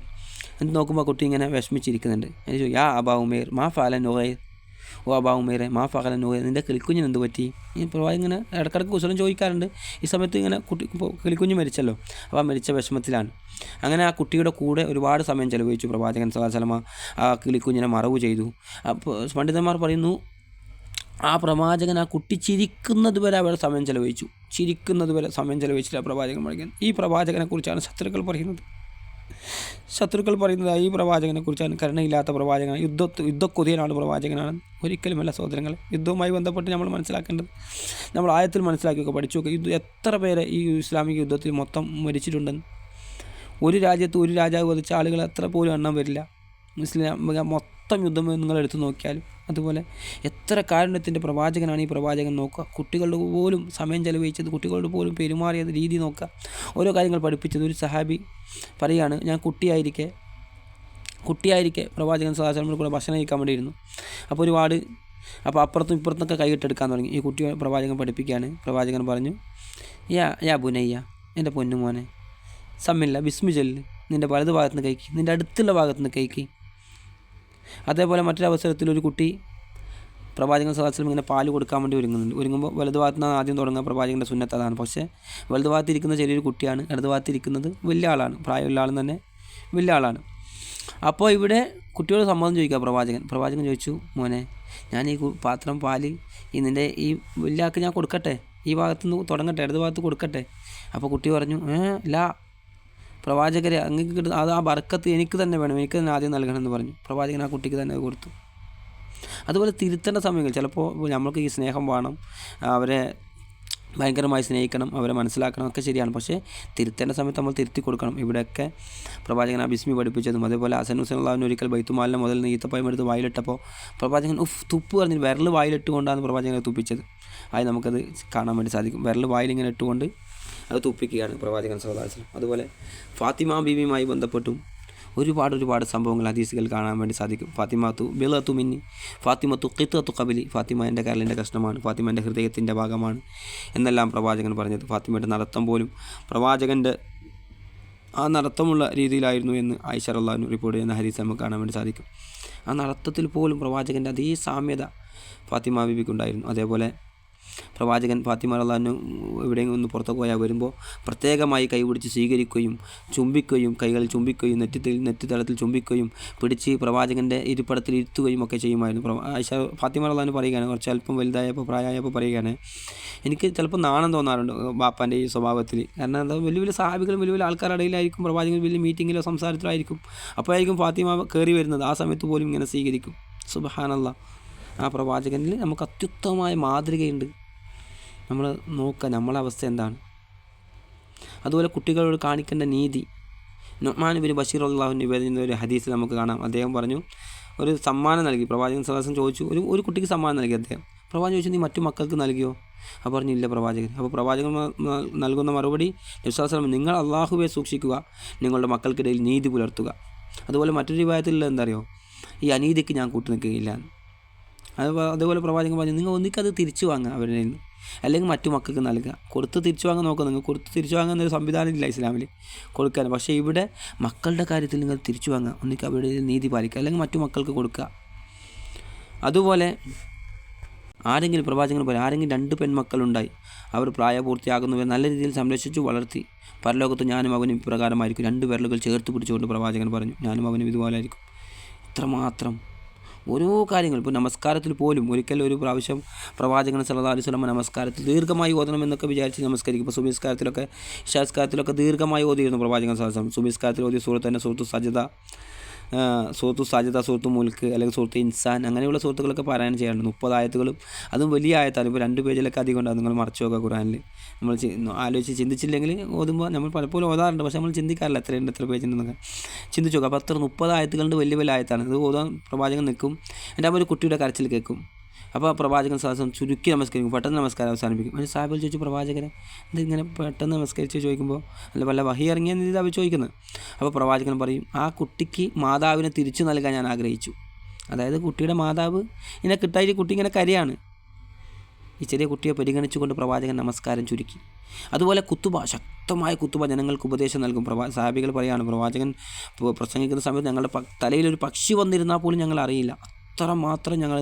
എന്നിട്ട് നോക്കുമ്പോൾ കുട്ടി ഇങ്ങനെ വിഷമിച്ചിരിക്കുന്നുണ്ട്. എനിക്ക് യാ അബാ ഉമേർ മാ ഫഅല നുഗൈർ, ഓ അബാ ഉമേറെ മാ ഫഅല നുഗൈർ, നിൻ്റെ കിളിക്കുഞ്ഞിന് എന്ത് പറ്റി? ഈ പ്രവാചകൻ ഇങ്ങനെ ഇടക്കിടക്ക് കുശലം ചോദിക്കാറുണ്ട്. ഈ സമയത്ത് ഇങ്ങനെ കിളിക്കുഞ്ഞ് മരിച്ചല്ലോ, അപ്പോൾ ആ മരിച്ച വിഷമത്തിലാണ്. അങ്ങനെ ആ കുട്ടിയുടെ കൂടെ ഒരുപാട് സമയം ചെലവഴിച്ചു പ്രവാചകൻ സല്ലല്ലാഹു അലൈഹി വസല്ലം. ആ കിളിക്കുഞ്ഞിനെ മറവ് ചെയ്തു. അപ്പോൾ പണ്ഡിതന്മാർ പറയുന്നു, ആ പ്രവാചകൻ ആ കുട്ടി ചിരിക്കുന്നത് വരെ അവിടെ സമയം ചെലവഴിച്ചു. ചിരിക്കുന്നത് വരെ സമയം ചെലവഴിച്ചിട്ട് ആ പ്രവാചകൻ മടങ്ങി. ഈ പ്രവാചകനെക്കുറിച്ചാണ് ശത്രുക്കൾ പറയുന്നത്. ഈ പ്രവാചകനെക്കുറിച്ചാണ് കരുണയില്ലാത്ത പ്രവാചകനാണ്, യുദ്ധക്കൊതിയനാണ് പ്രവാചകനാണ്. ഒരിക്കലുമല്ല സഹോദരങ്ങൾ. യുദ്ധവുമായി ബന്ധപ്പെട്ട് നമ്മൾ മനസ്സിലാക്കേണ്ടത്, നമ്മൾ ആയത്തിൽ മനസ്സിലാക്കിയൊക്കെ പഠിച്ചു നോക്കുക. എത്ര പേരെ ഈ ഇസ്ലാമിക യുദ്ധത്തിൽ മൊത്തം മരിച്ചിട്ടുണ്ടെന്ന്. ഒരു രാജ്യത്ത് ഒരു രാജാവ് വധിച്ച ആളുകൾ എത്ര പോലും എണ്ണം വരില്ല. മൊത്തം യുദ്ധം നിങ്ങൾ എടുത്തു നോക്കിയാലും. അതുപോലെ എത്ര കാരുണ്യത്തിൻ്റെ പ്രവാചകനാണ് ഈ പ്രവാചകൻ. നോക്കുക, കുട്ടികളുടെ പോലും സമയം ചെലവഴിച്ചത്, കുട്ടികളോട് പോലും പെരുമാറിയത് രീതി നോക്കുക, ഓരോ കാര്യങ്ങൾ പഠിപ്പിച്ചത്. ഒരു സഹാബി പറയുകയാണ്, ഞാൻ കുട്ടിയായിരിക്കെ പ്രവാചകൻ സല്ലല്ലാഹു അലൈഹി വസല്ലം കൂടെ ഭക്ഷണം കഴിക്കാൻ വേണ്ടിയിരുന്നു. അപ്പോൾ അപ്പുറത്തും ഇപ്പുറത്തൊക്കെ കൈയിട്ടെടുക്കാൻ തുടങ്ങി. ഈ കുട്ടിയെ പ്രവാചകൻ പഠിപ്പിക്കുകയാണ്. പ്രവാചകൻ പറഞ്ഞു, യാ ബുനയ്യ, എൻ്റെ പൊന്നുമോനെ, സമ്മില്ല ബിസ്മി ചൊല്ല്, നിൻ്റെ വലത് ഭാഗത്തുനിന്ന് കഴിക്ക്, നിൻ്റെ അടുത്തുള്ള ഭാഗത്തുനിന്ന് കഴിക്ക്. അതേപോലെ മറ്റൊരവസരത്തിൽ ഒരു കുട്ടി പ്രവാചകൻ സല്ലല്ലാഹു അലൈഹി വസല്ലം ഇങ്ങനെ പാല് കൊടുക്കാൻ വേണ്ടി ഒരുങ്ങുമ്പോൾ വലതു ഭാഗത്തുനിന്ന് ആദ്യം തുടങ്ങുക. പ്രവാചകൻ്റെ സുന്നത്ത് അതാണ്. പക്ഷേ വലതു ഭാഗത്തിരിക്കുന്ന ചെറിയൊരു കുട്ടിയാണ്, ഇടതു ഭാഗത്തിരിക്കുന്നത് വലിയ ആളാണ്, പ്രായമുള്ള ആൾ തന്നെ വലിയ ആളാണ്. അപ്പോൾ ഇവിടെ കുട്ടിയോട് സമ്മതം ചോദിക്കുക പ്രവാചകൻ ചോദിച്ചു, മോനെ, ഞാൻ ഈ പാത്രം പാല് നിൻ്റെ ഈ വലിയ ആൾക്ക് ഞാൻ കൊടുക്കട്ടെ, ഈ ഭാഗത്തുനിന്ന് തുടങ്ങട്ടെ, ഇടതു ഭാഗത്ത് കൊടുക്കട്ടെ? അപ്പോൾ കുട്ടി പറഞ്ഞു, ലാ പ്രവാചകരെ, അങ്ങക്ക് അത് ആ ബർക്കത്ത് എനിക്ക് തന്നെ വേണം, എനിക്ക് തന്നെ ആദ്യം നൽകണമെന്ന് പറഞ്ഞു. പ്രവാചകൻ ആ കുട്ടിക്ക് തന്നെ കൊടുത്തു. അതുപോലെ തിരുത്തേണ്ട സമയങ്ങൾ ചിലപ്പോൾ നമ്മൾക്ക് ഈ സ്നേഹം വേണം, അവരെ ഭയങ്കരമായി സ്നേഹിക്കണം, അവരെ മനസ്സിലാക്കണം, ഒക്കെ ശരിയാണ്. പക്ഷേ തിരുത്തേണ്ട സമയത്ത് നമ്മൾ തിരുത്തി കൊടുക്കണം. ഇവിടെയൊക്കെ പ്രവാചകൻ ആ ബിസ്മി പഠിപ്പിച്ചതും. അതേപോലെ ഹസൻ ഹുസൈൻ അള്ളാഹുവിന് ഒരിക്കൽ ബൈത്തുമാലിനെ മുതൽ ഈത്തപ്പഴം എടുത്ത് വായിലിട്ടപ്പോൾ പ്രവാചകൻ തുപ്പ് പറഞ്ഞ് വിരൽ വായിലിട്ടുകൊണ്ടാണ് പ്രവാചകനെ തുപ്പിച്ചത്. ആയി നമുക്കത് കാണാൻ വേണ്ടി സാധിക്കും. വിരൽ വായിലിങ്ങനെ ഇട്ടുകൊണ്ട് അത് തുപ്പിക്കുകയാണ് പ്രവാചകൻ സല്ലല്ലാഹു അലൈഹി വസല്ലം. അതുപോലെ ഫാത്തിമ ബീവിയുമായി ബന്ധപ്പെട്ടും ഒരുപാട് സംഭവങ്ങൾ ഹദീസുകൾ കാണാൻ വേണ്ടി സാധിക്കും. ഫാത്തിമത്തു ബിളത്തു മിന്നി, ഫാത്തിമത്തു ഖിത്തത്തു ഖബലി, ഫാത്തിമ എൻ്റെ കരളിൻ്റെ കഷ്ണമാണ്, ഫാത്തിമ എൻ്റെ ഹൃദയത്തിൻ്റെ ഭാഗമാണ് എന്നെല്ലാം പ്രവാചകൻ പറഞ്ഞത്. ഫാത്തിമയുടെ നടത്തം പോലും പ്രവാചകൻ്റെ ആ നടത്തമുള്ള രീതിയിലായിരുന്നു എന്ന് ആയിഷ റളിയല്ലാഹു അൻഹ റിപ്പോർട്ട് ചെയ്യുന്ന ഹദീസ് നമുക്ക് കാണാൻ വേണ്ടി സാധിക്കും. ആ നടത്തത്തിൽ പോലും പ്രവാചകൻ്റെ അതേ സാമ്യത ഫാത്തിമ ബീവിക്കുണ്ടായിരുന്നു. അതേപോലെ പ്രവാചകൻ ഫാത്തിമ റളിയല്ലാഹു അൻഹ എവിടെയെങ്കിലും ഒന്ന് പുറത്തു പോയാൽ വരുമ്പോൾ പ്രത്യേകമായി കൈപിടിച്ച് സ്വീകരിക്കുകയും ചുംബിക്കുകയും, കൈകളിൽ ചുംബിക്കുകയും, നെറ്റിത്തടത്തിൽ ചുംബിക്കുകയും പിടിച്ച് പ്രവാചകൻ്റെ ഇരിപ്പിടത്തിൽ ഇരുത്തുകയും ഒക്കെ ചെയ്യുമായിരുന്നു. ആയിഷ ഫാത്തിമ റളിയല്ലാഹു അൻഹ പറയുകയാണ്, കുറച്ച് അല്പം വലുതായപ്പോൾ പ്രായമായപ്പോൾ പറയുകയാണ്, എനിക്ക് ചിലപ്പോൾ നാണം തോന്നാറുണ്ട് ബാപ്പാൻ്റെ ഈ സ്വഭാവത്തിൽ. കാരണം എന്താ, വലിയ സഹാബികളും വലിയ ആൾക്കാരുടെ ഇടയിലായിരിക്കും, പ്രവാചകൻ വലിയ മീറ്റിങ്ങിലോ സംസാരത്തിലോ ആയിരിക്കും. അപ്പോഴായിരിക്കും ഫാത്തിമ കയറി വരുന്നത്. ആ സമയത്ത് പോലും ഇങ്ങനെ സ്വീകരിക്കും. സുബ്ഹാനല്ലാഹ്. ആ പ്രവാചകനിൽ നമുക്ക് അത്യുത്തമമായ മാതൃകയുണ്ട്. നമ്മൾ നോക്കുക നമ്മളെ അവസ്ഥ എന്താണ്. അതുപോലെ കുട്ടികളോട് കാണിക്കേണ്ട നീതി. നുഅ്മാൻ ഇബ്നു ബഷീർ റളിയല്ലാഹു അൻഹു നിവേദിക്കുന്ന ഒരു ഹദീസിൽ നമുക്ക് കാണാം. അദ്ദേഹം പറഞ്ഞു, ഒരു സമ്മാനം നൽകി. പ്രവാചകൻ സല്ലല്ലാഹു അലൈഹി വസല്ലം ചോദിച്ചു, ഒരു കുട്ടിക്ക് സമ്മാനം നൽകി അദ്ദേഹം. പ്രവാചകൻ ചോദിച്ചു, നീ മറ്റു മക്കൾക്ക് നൽകിയോ? അപ്പോൾ പറഞ്ഞു, ഇല്ല പ്രവാചകൻ. അപ്പോൾ പ്രവാചകൻ നൽകുന്ന മറുപടി, നബി സല്ലല്ലാഹു അലൈഹി വസല്ലം, നിങ്ങൾ അള്ളാഹുവെ സൂക്ഷിക്കുക, നിങ്ങളുടെ മക്കൾക്കിടയിൽ നീതി പുലർത്തുക. അതുപോലെ മറ്റൊരു റിവായത്തിലുള്ള എന്താ അറിയോ, ഈ അനീതിക്ക് ഞാൻ കൂട്ടു നിൽക്കുകയില്ല. അതുപോലെ പ്രവാചകൻ പറഞ്ഞു, നിങ്ങൾ ഒന്നിക്കത് തിരിച്ചു വാങ്ങുക അവരിൽ നിന്ന്, അല്ലെങ്കിൽ മറ്റു മക്കൾക്ക് നൽകുക. കൊടുത്ത് തിരിച്ചു വാങ്ങാൻ നോക്കുക. നിങ്ങൾ കൊടുത്ത് തിരിച്ചു വാങ്ങുന്നൊരു സംവിധാനം ഇല്ല ഇസ്ലാമിൽ കൊടുക്കാൻ. പക്ഷേ ഇവിടെ മക്കളുടെ കാര്യത്തിൽ നിങ്ങൾ തിരിച്ചു വാങ്ങുക, ഒന്നിക്ക് അവരുടെ നീതി പാലിക്കുക, അല്ലെങ്കിൽ മറ്റു മക്കൾക്ക് കൊടുക്കുക. അതുപോലെ ആരെങ്കിലും പ്രവാചകൻ പോലെ ആരെങ്കിലും 2 പെൺമക്കളുണ്ടായി, അവർ പ്രായപൂർത്തിയാകുന്നവരെ നല്ല രീതിയിൽ സംരക്ഷിച്ചു വളർത്തി, പരലോകത്ത് ഞാനും അവനും ഇപ്രകാരമായിരിക്കും. 2 വിരലുകൾ ചേർത്ത് പിടിച്ചുകൊണ്ട് പ്രവാചകൻ പറഞ്ഞു, ഞാനും അവനും ഇതുപോലെ ആയിരിക്കും. ഇത്രമാത്രം ഓരോ കാര്യങ്ങൾ. ഇപ്പോൾ നമസ്കാരത്തിൽ പോലും ഒരു പ്രാവശ്യം പ്രവാചകൻ സല്ലല്ലാഹു അലൈഹി വസല്ലം നമസ്കാരത്തിൽ ദീർഘമായി ഓതണമെന്നൊക്കെ വിചാരിച്ച് നമസ്കരിക്കും. ഇപ്പോൾ സുബഹിസ്കാരത്തിലൊക്കെ ഇശാസ്കാരത്തിലൊക്കെ ദീർഘമായി ഓതിയിരുന്നു പ്രവാചകൻ സല്ലല്ലാഹു അലൈഹി വസല്ലം. സുബഹിസ്കാരത്തിൽ ഓതിയ സൂറത്ത് തന്നെ സൂറത്തു സാജിദ, സൂറത്തു മുൽക്ക്, അല്ലെങ്കിൽ സൂറത്ത് ഇൻസാൻ, അങ്ങനെയുള്ള സൂറത്തുകളൊക്കെ പാരായണം ചെയ്യാറുണ്ട്. 30 ആയത്തുകളും, അതും വലിയ ആയത്താണ്. ഇപ്പോൾ 2 പേജിലൊക്കെ അധികം ഉണ്ടാകും. നിങ്ങൾ മറച്ചു നോക്കുക ഖുർആനിൽ. നമ്മൾ ആലോചിച്ച് ചിന്തിച്ചില്ലെങ്കിൽ ഓതുമ്പോൾ നമ്മൾ പലപ്പോഴും ഓതാറുണ്ട്, പക്ഷേ നമ്മൾ ചിന്തിക്കാറില്ല എത്ര പേജുണ്ടെന്നൊക്കെ ചിന്തിച്ചു നോക്കുക. അപ്പോൾ അത്ര 30 ആയത്തുകളുണ്ട്, വലിയ ആയത്താണ്. ഇത് ഓതാൻ പ്രവാചകൻ നിൽക്കും. എൻ്റെ ഒരു കുട്ടിയുടെ കരച്ചിൽ കേൾക്കും. അപ്പോൾ പ്രവാചകൻ സാഹസം ചുരുക്കി നമസ്കരിക്കും, പെട്ടെന്ന് നമസ്കാരം അവസാനിപ്പിക്കും. അതിന് സാഹിബിൽ ചോദിച്ചു, പ്രവാചകനെ ഇതിങ്ങനെ പെട്ടെന്ന് നമസ്കരിച്ച് ചോദിക്കുമ്പോൾ വല്ല വഹി ഇറങ്ങിയ രീതിയിൽ അവർ ചോദിക്കുന്നത്. അപ്പോൾ പ്രവാചകൻ പറയും, ആ കുട്ടിക്ക് മാതാവിനെ തിരിച്ചു നൽകാൻ ഞാൻ ആഗ്രഹിച്ചു. അതായത് കുട്ടിയുടെ മാതാവ് ഇങ്ങനെ കിട്ടായിട്ട് കുട്ടി ഇങ്ങനെ കരയാണ്. ഈ ചെറിയ കുട്ടിയെ പരിഗണിച്ചുകൊണ്ട് പ്രവാചകൻ നമസ്കാരം ചുരുക്കി. അതുപോലെ കുത്തുബ, ശക്തമായ കുത്തുബ ജനങ്ങൾക്ക് ഉപദേശം നൽകും. സാഹിബികൾ പറയുകയാണ്, പ്രവാചകൻ പ്രസംഗിക്കുന്ന സമയത്ത് ഞങ്ങളുടെ തലയിലൊരു പക്ഷി വന്നിരുന്നാൽ പോലും ഞങ്ങൾ അറിയില്ല. അത്രമാത്രം ഞങ്ങൾ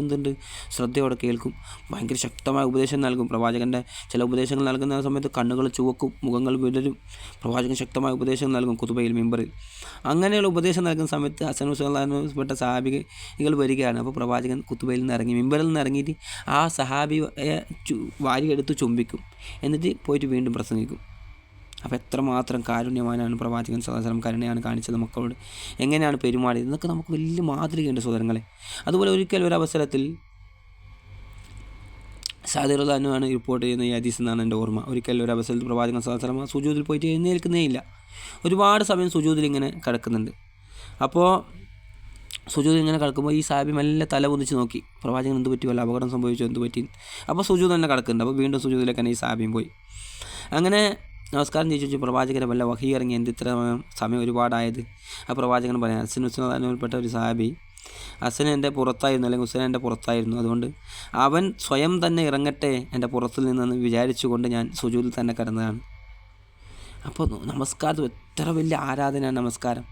ശ്രദ്ധയോടെ കേൾക്കും. ഭയങ്കര ശക്തമായ ഉപദേശം നൽകും. പ്രവാചകൻ്റെ ചില ഉപദേശങ്ങൾ നൽകുന്ന സമയത്ത് കണ്ണുകൾ ചുവക്കും, മുഖങ്ങൾ വിടരും. പ്രവാചകൻ ശക്തമായ ഉപദേശം നൽകും കുതുബയിൽ, മിമ്പറിൽ. അങ്ങനെയുള്ള ഉപദേശം നൽകുന്ന സമയത്ത് ഹസൻ ഹുസൈൻപ്പെട്ട സഹാബികൾ വരികയാണ്. അപ്പോൾ പ്രവാചകൻ കുത്തുബയിൽ നിന്ന് ഇറങ്ങി, മിമ്പറിൽ നിന്ന് ഇറങ്ങിയിട്ട് ആ സഹാബിയെ വാരിയെടുത്ത് ചുംബിക്കും. എന്നിട്ട് പോയിട്ട് വീണ്ടും പ്രസംഗിക്കും. അപ്പോൾ എത്രമാത്രം കാരുണ്യവാനാണ് പ്രവാചകൻ സല്ലല്ലാഹു അലൈഹി വസല്ലം, കരുണയാണ് കാണിച്ചത് മക്കളോട്, എങ്ങനെയാണ് പെരുമാറിയത് എന്നൊക്കെ നമുക്ക് വലിയ മാതൃകയുണ്ട് സഹോദരങ്ങളെ. അതുപോലെ ഒരിക്കൽ ഒരവസരത്തിൽ സാദിർ റളിയല്ലാഹു റിപ്പോർട്ട് ചെയ്യുന്ന ഈ ഹദീസ് എന്നാണ് എൻ്റെ ഓർമ്മ. ഒരിക്കൽ ഒരു അവസരത്തിൽ പ്രവാചകൻ സല്ലല്ലാഹു അലൈഹി വസല്ലം സുജൂദിൽ പോയിട്ട് എഴുന്നേൽക്കുന്നേ ഇല്ല. ഒരുപാട് സമയം സുജൂദിൽ ഇങ്ങനെ കിടക്കുന്നുണ്ട്. അപ്പോൾ സുജൂദിൽ ഇങ്ങനെ കിടക്കുമ്പോൾ ഈ സാഹിബ് മെല്ലെ തല പൊന്നിച്ച് നോക്കി, പ്രവാചകൻ എന്ത് പറ്റി, വല്ല അപകടം സംഭവിച്ചോ, എന്ത് പറ്റി. അപ്പോൾ സുജൂദ് തന്നെ കിടക്കുന്നുണ്ട്. അപ്പോൾ വീണ്ടും സുജൂദിലേക്ക് തന്നെ ഈ സാഹിബിയും പോയി. അങ്ങനെ നമസ്കാരം ചോദിച്ചു, പ്രവാചകനെ വല്ല വഹി ഇറങ്ങി, എന്ത് ഇത്ര സമയം ഒരുപാടായത്. ആ പ്രവാചകൻ പറയാം, ഹസൻ ഹുസൈൻപ്പെട്ട ഒരു സാഹിബി, ഹസൻ എൻ്റെ പുറത്തായിരുന്നു, അല്ലെങ്കിൽ ഹുസൈൻ എൻ്റെ പുറത്തായിരുന്നു, അതുകൊണ്ട് അവൻ സ്വയം തന്നെ ഇറങ്ങട്ടെ എൻ്റെ പുറത്തിൽ നിന്നെന്ന് വിചാരിച്ചുകൊണ്ട് ഞാൻ സുജൂദിൽ തന്നെ കിടന്നതാണ്. അപ്പോൾ നമസ്കാരം എത്ര വലിയ ആരാധനയാണ് നമസ്കാരം.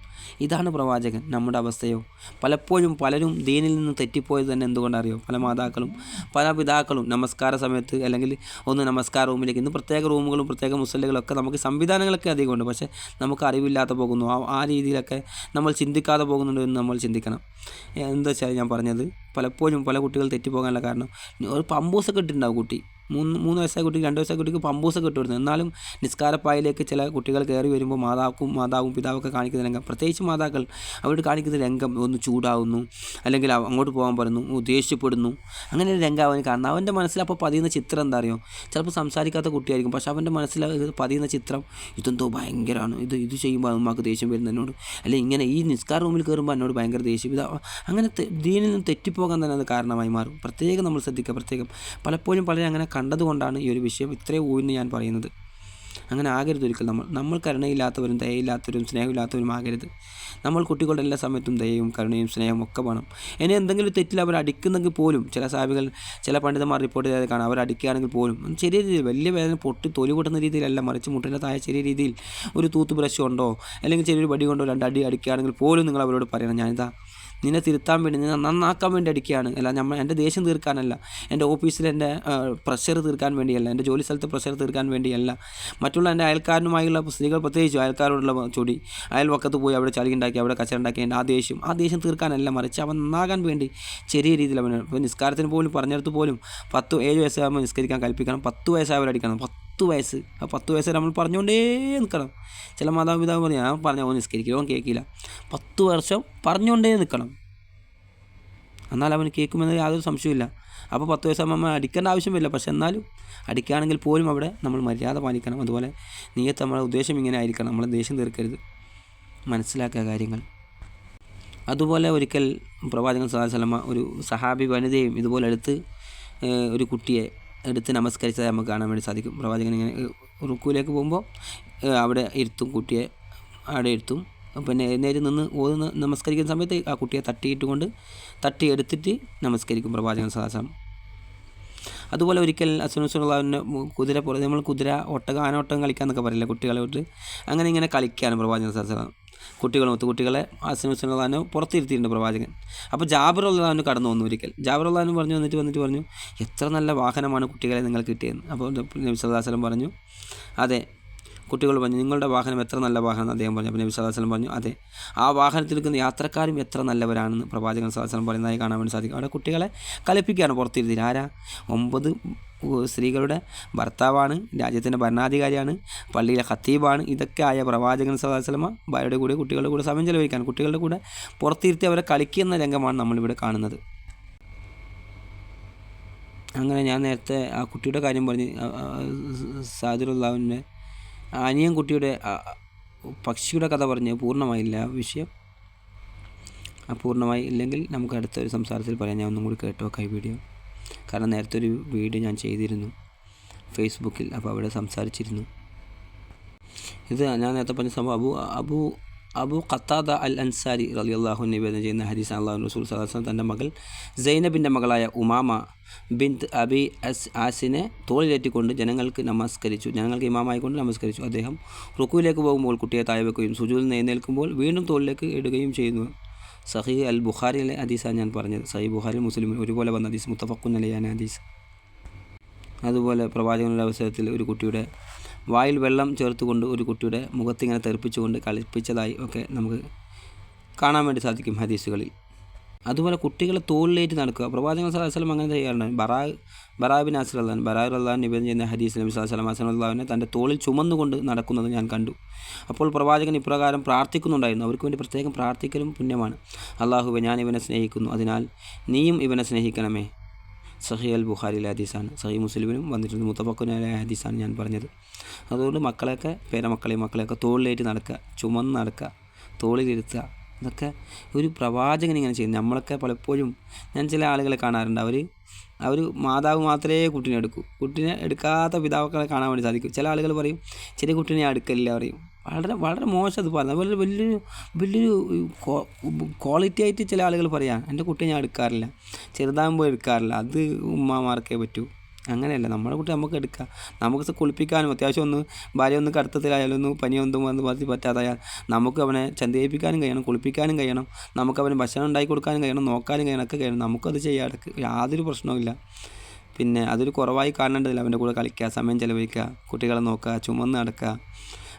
ഇതാണ് പ്രവാചകൻ. നമ്മുടെ അവസ്ഥയോ? പലപ്പോഴും പലരും ദീനിൽ നിന്ന് തെറ്റിപ്പോയത് തന്നെ എന്തുകൊണ്ടറിയോ? പല മാതാക്കളും പല പിതാക്കളും നമസ്കാര സമയത്ത്, അല്ലെങ്കിൽ ഒന്ന് നമസ്കാര റൂമിലേക്ക്, ഇന്ന് പ്രത്യേക റൂമുകളും പ്രത്യേക മുസല്ലുകളൊക്കെ നമുക്ക് സംവിധാനങ്ങളൊക്കെ അധികമുണ്ട്. പക്ഷേ നമുക്ക് അറിവില്ലാതെ പോകുന്നു. ആ രീതിയിലൊക്കെ നമ്മൾ ചിന്തിക്കാതെ പോകുന്നുണ്ട് എന്ന് നമ്മൾ ചിന്തിക്കണം. എന്താ വെച്ചാൽ ഞാൻ പറഞ്ഞത്, പലപ്പോഴും പല കുട്ടികൾ തെറ്റിപ്പോകാനുള്ള കാരണം, ഒരു പമ്പൂസൊക്കെ ഇട്ടിട്ടുണ്ടാവും കുട്ടി, 3 വയസ്സായ കുട്ടിക്ക് 2 വയസ്സായ കുട്ടിക്ക് പമ്പൂസൊക്കെ ഇട്ട് കൊടുക്കുന്നത്. എന്നാലും നിസ്കാരപ്പായിലേക്ക് ചില കുട്ടികൾ കയറി വരുമ്പോൾ മാതാവും പിതാവൊക്കെ കാണിക്കുന്ന രംഗം, പ്രത്യേകിച്ച് മാതാക്കൾ അവരോട് കാണിക്കുന്ന രംഗം, ഒന്ന് ചൂടാവുന്നു, അല്ലെങ്കിൽ അങ്ങോട്ട് പോകാൻ പറയുന്നു, ദേഷ്യപ്പെടുന്നു. അങ്ങനെ ഒരു രംഗം അവന് കാണുന്നത്. അവൻ്റെ മനസ്സിൽ അപ്പോൾ പതിയുന്ന ചിത്രം എന്താ അറിയോ? ചിലപ്പോൾ സംസാരിക്കാത്ത കുട്ടിയായിരിക്കും, പക്ഷേ അവൻ്റെ മനസ്സിൽ പതിയുന്ന ചിത്രം, ഇതെന്തോ ഭയങ്കരമാണ്, ഇത് ചെയ്യുമ്പോൾ അമ്മക്ക് ദേഷ്യം വരുന്നു എന്നോട്, അല്ലെങ്കിൽ ഇങ്ങനെ ഈ നിസ്കാര റൂമിൽ കയറുമ്പോൾ എന്നോട് ഭയങ്കര ദേഷ്യം. അങ്ങനെ ദീനിൽ നിന്ന് തെറ്റിപ്പോകാൻ തന്നെ അത് കാരണമായി മാറും. പ്രത്യേകം നമ്മൾ ശ്രദ്ധിക്കുക. പലപ്പോഴും പലരും അങ്ങനെ കണ്ടതുകൊണ്ടാണ് ഈ ഒരു വിഷയം ഇത്രയും ഊന്നി ഞാൻ പറയുന്നത്. അങ്ങനെ ആകരുത് ഒരിക്കൽ. നമ്മൾ കരുണയില്ലാത്തവരും ദയയില്ലാത്തവരും സ്നേഹമില്ലാത്തവരും ആകരുത്. നമ്മൾ കുട്ടികളുടെ എല്ലാ സമയത്തും ദയയും കരുണയും സ്നേഹവും ഒക്കെ വേണം. ഇനി എന്തെങ്കിലും തെറ്റിൽ അവർ അടിക്കുന്നെങ്കിൽ പോലും, ചില സാഹിബികൾ, ചില പണ്ഡിതന്മാർ റിപ്പോർട്ട് ചെയ്തത് കാണാം, അവർ അടിക്കുകയാണെങ്കിൽ പോലും ചെറിയ രീതിയിൽ, വലിയ വേദന പൊട്ടി തൊലി പൊട്ടുന്ന രീതിയിലല്ല, മറിച്ച് മുട്ടിൻ്റെ താഴെ ചെറിയ രീതിയിൽ ഒരു തൂത്ത് ബ്രഷ് കൊണ്ടോ അല്ലെങ്കിൽ ചെറിയൊരു വടി കൊണ്ടോ 2 അടി അടിക്കുകയാണെങ്കിൽ പോലും നിങ്ങൾ അവരോട് പറയണം, ഞാനിതാ നിന്നെ തിരുത്താൻ വേണ്ടി, നിന്നെ നന്നാക്കാൻ വേണ്ടി അടിക്കുകയാണ്, അല്ല എൻ്റെ ദേഷ്യം തീർക്കാനല്ല, എൻ്റെ ഓഫീസിൽ എൻ്റെ പ്രഷർ തീർക്കാൻ വേണ്ടിയല്ല, എൻ്റെ ജോലി സ്ഥലത്ത് പ്രഷർ തീർക്കാൻ വേണ്ടിയല്ല, മറ്റുള്ള എൻ്റെ അയൽക്കാരനുമായുള്ള സ്ത്രീകൾ, പ്രത്യേകിച്ച് അയൽക്കാരോടുള്ള ചൊടി, അയൽവക്കത്ത് പോയി അവിടെ ചളി ഉണ്ടാക്കി അവിടെ കച്ചറ ഉണ്ടാക്കി എൻ്റെ ആ ദേഷ്യം തീർക്കാനല്ല, മറിച്ച് അവൻ നന്നാകാൻ വേണ്ടി ചെറിയ രീതിയിൽ അവൻ, ഇപ്പോൾ നിസ്കാരത്തിന് പോലും പറഞ്ഞെടുത്ത് പോലും 7 വയസ്സാകുമ്പോൾ നിസ്കരിക്കാൻ കൽപ്പിക്കണം, 10 വയസ്സായവരടിക്കണം. 10 വയസ്സ്, ആ 10 വയസ്സ് നമ്മൾ പറഞ്ഞുകൊണ്ടേ നിൽക്കണം. ചില മാതാപിതാവ് പറഞ്ഞു, ഞാൻ പറഞ്ഞാൽ നിസ്കരിക്കുക, അവൻ കേൾക്കില്ല. 10 വർഷം പറഞ്ഞുകൊണ്ടേ നിൽക്കണം, എന്നാൽ അവന് കേൾക്കുമെന്ന് യാതൊരു സംശയമില്ല. അപ്പോൾ 10 വയസ്സാകുമ്പോൾ നമ്മൾ അടിക്കേണ്ട ആവശ്യമില്ല. പക്ഷെ എന്നാലും അടിക്കുകയാണെങ്കിൽ പോലും അവിടെ നമ്മൾ മര്യാദ പാലിക്കണം. അതുപോലെ നീയത്ത്, നമ്മളെ ഉദ്ദേശം ഇങ്ങനെ ആയിരിക്കണം, നമ്മളെ ദേഷ്യം തീർക്കരുത്, മനസ്സിലാക്കുക കാര്യങ്ങൾ. അതുപോലെ ഒരിക്കൽ പ്രവാചകൻ സല്ലല്ലാഹു അലൈഹി വസല്ലം ഒരു സഹാബി വനിതയും ഇതുപോലെ ഒരു കുട്ടിയെ എടുത്ത് നമസ്കരിച്ചത് നമുക്ക് കാണാൻ വേണ്ടി സാധിക്കും. പ്രവാചകൻ ഇങ്ങനെ റുക്കൂലേക്ക് പോകുമ്പോൾ അവിടെ ഇരുത്തും, കുട്ടിയെ അവിടെ ഇരുത്തും. പിന്നെ എഴുന്നേറ്റ് നിന്ന് നമസ്കരിക്കുന്ന സമയത്ത് ആ കുട്ടിയെ തട്ടിയെടുത്തിട്ട് നമസ്കരിക്കും പ്രവാചകൻ സല്ലല്ലാഹു അലൈഹി വസല്ലം. അതുപോലെ ഒരിക്കൽ അസുനുസുള്ളാവിൻ്റെ കുതിര ആനോട്ടം കളിക്കാമെന്നൊക്കെ പറയില്ല കുട്ടികളോട്ട്, അങ്ങനെ ഇങ്ങനെ കളിക്കുകയാണ് പ്രവാചകൻ സല്ലല്ലാഹു അലൈഹി വസല്ലം. കുട്ടികളെ അസുനുസുള്ളാവിനെ പുറത്തിരുത്തിയിട്ടുണ്ട് പ്രവാചകൻ. അപ്പോൾ ജാബിർ റളിയല്ലാഹു കടന്നു വന്നു. ഒരിക്കൽ ജാബിർ റളിയല്ലാഹു വന്നിട്ട് പറഞ്ഞു, എത്ര നല്ല വാഹനമാണ് കുട്ടികളെ നിങ്ങൾക്ക് കിട്ടിയത്. അപ്പോൾ നബി സല്ലല്ലാഹു അലൈഹി വസല്ലം പറഞ്ഞു, അതെ. കുട്ടികൾ പറഞ്ഞു, നിങ്ങളുടെ വാഹനം എത്ര നല്ല വാഹനം അദ്ദേഹം പറഞ്ഞു. അപ്പോൾ നബി സല്ലല്ലാഹു അലൈഹി വസല്ലം പറഞ്ഞു, അതെ, ആ വാഹനത്തിലിരിക്കുന്ന യാത്രക്കാരും എത്ര നല്ലവരാണെന്ന് പ്രവാചകൻ സല്ലല്ലാഹു അലൈഹി വസല്ലം പറയുന്നതായി കാണാൻ വേണ്ടി സാധിക്കും. അവിടെ കുട്ടികളെ കളിപ്പിക്കുകയാണ് പുറത്തിരുത്തി. ആരാ? 9 സ്ത്രീകളുടെ ഭർത്താവാണ്, രാജ്യത്തിൻ്റെ ഭരണാധികാരിയാണ്, പള്ളിയിലെ ഖത്തീബാണ്. ഇതൊക്കെ ആയ പ്രവാചകൻ സല്ലല്ലാഹു അലൈഹി വസല്ലം ഭാര്യയുടെ കൂടെ കുട്ടികളുടെ കൂടെ സമയം ചെലവഴിക്കാൻ കുട്ടികളുടെ കൂടെ പുറത്തിരുത്തി അവരെ കളിക്കുന്ന രംഗമാണ് നമ്മളിവിടെ കാണുന്നത്. അങ്ങനെ ഞാൻ നേരത്തെ ആ കുട്ടിയുടെ കാര്യം പറഞ്ഞ്, സാദിറുല്ലാവിൻ്റെ അനിയൻ കുട്ടിയുടെ പക്ഷിയുടെ കഥ പറഞ്ഞ് പൂർണ്ണമായില്ല വിഷയം. പൂർണ്ണമായി ഇല്ലെങ്കിൽ നമുക്ക് അടുത്തൊരു സംസാരത്തിൽ പറയാം. ഞാൻ ഒന്നും കൂടി കേട്ടോ വീഡിയോ. കാരണം നേരത്തെ ഒരു വീഡിയോ ഞാൻ ചെയ്തിരുന്നു ഫേസ്ബുക്കിൽ, അപ്പോൾ അവിടെ സംസാരിച്ചിരുന്നു. ഇത് ഞാൻ നേരത്തെ പറഞ്ഞ സംഭവം അബു ഖത്താദ അൽ അൻസാരി റളിയല്ലാഹു അൻഹു നിവേദനം ചെയ്യുന്ന ഹദീസ്. അല്ലാഹു റസൂൽ സല്ലല്ലാഹു അലൈഹി വസല്ലം തൻ്റെ മകൾ സൈനബിൻ്റെ മകളായ ഉമാമ ബിൻത് അബി ആസിനെ തോളിലേറ്റിക്കൊണ്ട് ജനങ്ങൾക്ക് ഇമാമായിക്കൊണ്ട് നമസ്കരിച്ചു. അദ്ദേഹം റുക്കുവിലേക്ക് പോകുമ്പോൾ കുട്ടിയെ താഴെ വെക്കുകയും സുജൂദിൽ നിന്ന് എഴുന്നേൽക്കുമ്പോൾ വീണ്ടും തോളിലേക്ക് ഇടുകയും ചെയ്യുന്നു. സഹീഹ് അൽ ബുഖാരിയിലെ ഹദീസാണ് ഞാൻ പറഞ്ഞത്. സഹീഹ് ബുഖാരി മുസ്ലിമിൽ ഒരുപോലെ വന്ന ഹദീസ്, മുത്തഫഖുൻ അലൈഹി ഹദീസ്. അതുപോലെ പ്രവാചകനുള്ള അവസരത്തിൽ ഒരു കുട്ടിയുടെ വായിൽ വെള്ളം ചേർത്തുകൊണ്ട് ഒരു കുട്ടിയുടെ മുഖത്തിങ്ങനെ തെറിപ്പിച്ചുകൊണ്ട് കളിപ്പിച്ചതായി ഒക്കെ നമുക്ക് കാണാൻ വേണ്ടി സാധിക്കും ഹദീസുകളിൽ. അതുപോലെ കുട്ടികളെ തോളിലേറ്റ് നടക്കുക, പ്രവാചകൻ സല്ലല്ലാഹു അലൈഹി വസല്ലം അങ്ങനെ ചെയ്യാറുണ്ട്. ബറാ ബിൻ ആസിർ റളിയല്ലാഹു നിവേദനം ചെയ്യുന്ന ഹദീസിൽ നബി സല്ലല്ലാഹു അലൈഹി വസല്ലം തൻ്റെ തോളിൽ ചുമന്നുകൊണ്ട് നടക്കുന്നത് ഞാൻ കണ്ടു. അപ്പോൾ പ്രവാചകൻ ഇപ്രകാരം പ്രാർത്ഥിക്കുന്നുണ്ടായിരുന്നു. അവർക്ക് വേണ്ടി പ്രത്യേകം പ്രാർത്ഥിക്കലും പുണ്യമാണ്. അല്ലാഹുവേ, ഞാൻ ഇവനെ സ്നേഹിക്കുന്നു, അതിനാൽ നീയും ഇവനെ സ്നേഹിക്കണമേ. സഹീഹ് അൽ ബുഖാരിയിലെ ഹദീസാണ്. സഹീഹ് മുസ്ലിമിനും വന്നിട്ടുണ്ട്. മുത്തഫഖുൻ അലൈഹി ഹദീസാണ് ഞാൻ പറഞ്ഞത്. അതുകൊണ്ട് മക്കളെയൊക്കെ തോളിലേറ്റ് നടക്കുക, ചുമന്ന് നടക്കുക, തോളിലിരുത്തുക, ഇതൊക്കെ ഒരു പ്രവാചകൻ ഇങ്ങനെ ചെയ്യും. നമ്മളൊക്കെ പലപ്പോഴും ഞാൻ ചില ആളുകളെ കാണാറുണ്ട്, അവർ മാതാവ് മാത്രമേ കുട്ടീനെ എടുക്കൂ, കുട്ടീനെ എടുക്കാത്ത പിതാക്കളെ കാണാൻ വേണ്ടി സാധിക്കും. ചില ആളുകൾ പറയും ചെറിയ കുട്ടീനെ എടുക്കില്ല പറയും. വളരെ വളരെ മോശം അത് പറഞ്ഞു. അതുപോലെ വലിയൊരു ക്വാളിറ്റി ആയിട്ട് ചില ആളുകൾ പറയാം, എൻ്റെ കുട്ടിയെ ഞാൻ എടുക്കാറില്ല, ചെറുതാകുമ്പോൾ എടുക്കാറില്ല, അത് ഉമ്മമാർക്കേ പറ്റൂ. അങ്ങനെയല്ല, നമ്മുടെ കുട്ടി നമുക്ക് എടുക്കാം. നമുക്ക് കുളിപ്പിക്കാനും അത്യാവശ്യം ഭാര്യ കടുത്തത്തിലായാലും പനിയൊന്നും വന്ന് പറ്റാതായാൽ നമുക്ക് അവനെ ചന്തയിപ്പിക്കാനും കഴിയണം, കുളിപ്പിക്കാനും കഴിയണം, നമുക്കവന് ഭക്ഷണം ഉണ്ടാക്കി കൊടുക്കാനും കഴിയണം, നോക്കാനും കഴിയണം, ഒക്കെ കഴിയണം. നമുക്കത് ചെയ്യാൻ യാതൊരു പ്രശ്നവുമില്ല. പിന്നെ അതൊരു കുറവായി കാണേണ്ടതില്ല. അവൻ്റെ കൂടെ കളിക്കുക, സമയം ചിലവഴിക്കുക, കുട്ടികളെ നോക്കുക, ചുമന്ന് നടക്കുക,